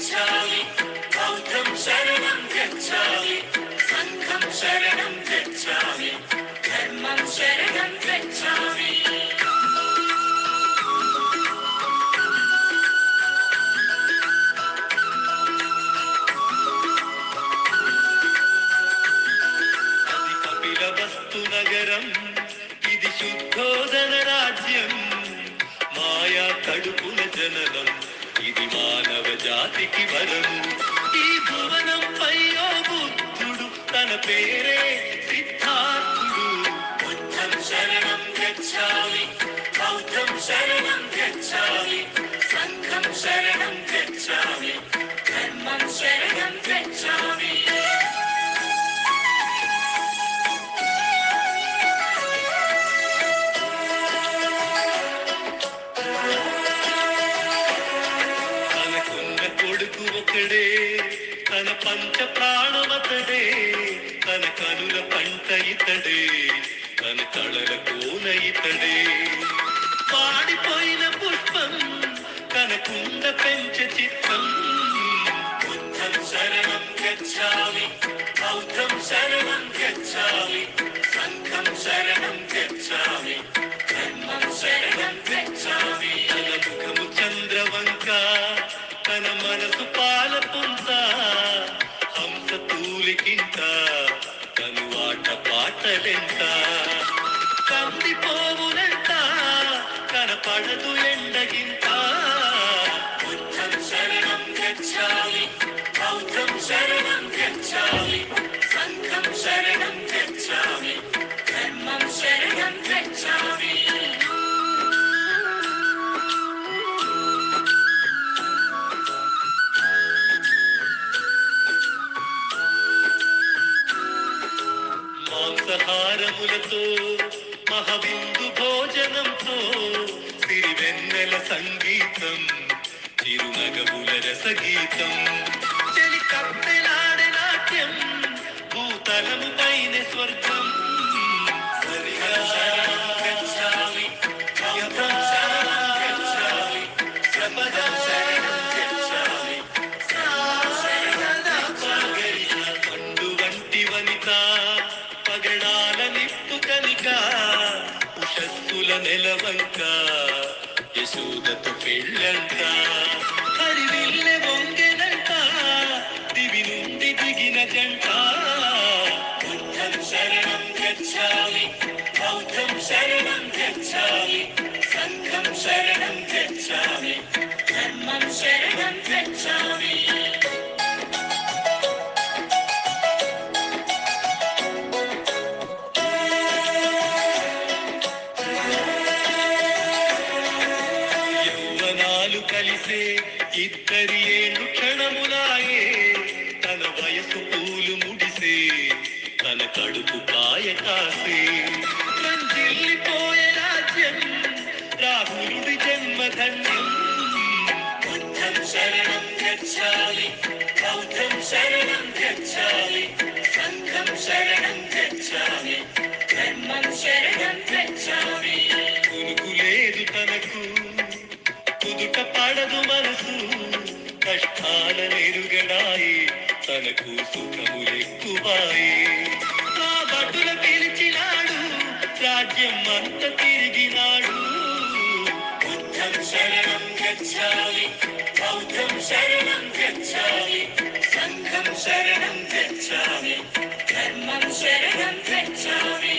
गच्छामि बौद्धं शरणं गच्छामि संघं शरणं गच्छामि धर्मं शरणं गच्छामि కపిలవస్తు నగరం ఇది శుద్ధోదన రాజ్యం మాయా కడుపుల జననం ఇది మానవ జాతికి వరము ఈ భువనం పైయో బుద్ధుడు తన పేరే సిద్ధార్థుడు బుద్ధం శరణం గచ్ఛామి బౌద్ధం శరణం గచ్ఛామి సంఘం శరణం గచ్ఛామి ధర్మం శరణం గచ్ఛామి ఒకడే తన పంచ ప్రాణమతడే తన కనుల పంట ఇతడే తన కళల కోన ఇతడే పాడిపోయిన పుష్పం కనకుండ పెంచ చిత్తం బుద్ధం శరణం గచ్ఛామి బౌద్ధం శరణం గచ్ఛామి సంఘం శరణం గచ్ఛామి ధర్మం శరణం గచ్ఛామి తన ముఖము చంద్రవంక తన మనసు పాలపుంత హంస తూలికింత తను ఆట పాటలెంత కందిపోవునంత కనపడదు ఎండగింత బుద్ధం శరణం గచ్ఛామి బౌద్ధం శరణం గచ్ఛామి సంఘం శరణం గచ్ఛామి ధర్మం శరణం గచ్ఛామి మాంసహారములతో మహవిందు భోజనంతో సిరివెన్నెల సంగీతం చిరునగముల రసగీతం చెలి కప్పెలాడే నాట్యం భూతలము పైన స్వర్గం గచ్ఛామి బౌద్ధం శరణం గచ్ఛామి సంఘం శరణం గచ్ఛామి పండు వంటి వనిత పగడాల నిప్పు కనిక ఉషస్సుల నెలవంక యశోదతో పెళ్ళంట హరివిల్లె వంగెనంట దివి నుండి దిగిన జంట బుద్ధం శరణం గచ్ఛామి బౌద్ధం శరణం గచ్ఛామి సంఘం శరణం గచ్ఛామి ధర్మం శరణం గచ్ఛామి కలిసే ఇద్దరి ఏళ్ళు క్షణములాయే తన వయసు పూలు ముడిసే తన కడుపు కాయ కాసే రంజిల్లిపోయే రాజ్యం రాహులుడి జన్మధన్యం బుద్ధం శరణం గచ్ఛామి బౌద్ధం శరణం గచ్ఛామి సంఘం శరణం గచ్ఛామి ధర్మం శరణం గచ్ఛామి కునుకు లేదు తనకు కుదుట పడదు మనసు కష్టాల నెరుగడాయి తనకు సుఖములెక్కువాయి ఆ భటుల పిలిచినాడు రాజ్యం అంత తిరిగినాడు బుద్ధం శరణం గచ్ఛామి బౌద్ధం శరణం గచ్ఛామి సంఘం శరణం గచ్ఛామి ధర్మం శరణం గచ్ఛామి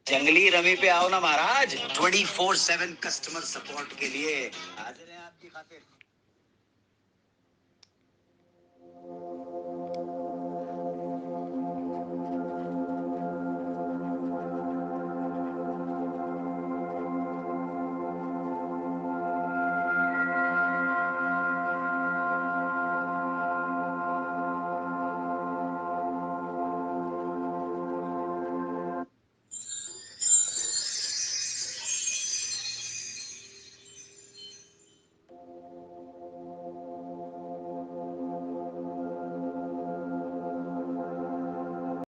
जंगली रमी पे आओ ना महाराज 24/7 कस्टमर सपोर्ट के लिए हाजिर हैं आपकी खातिर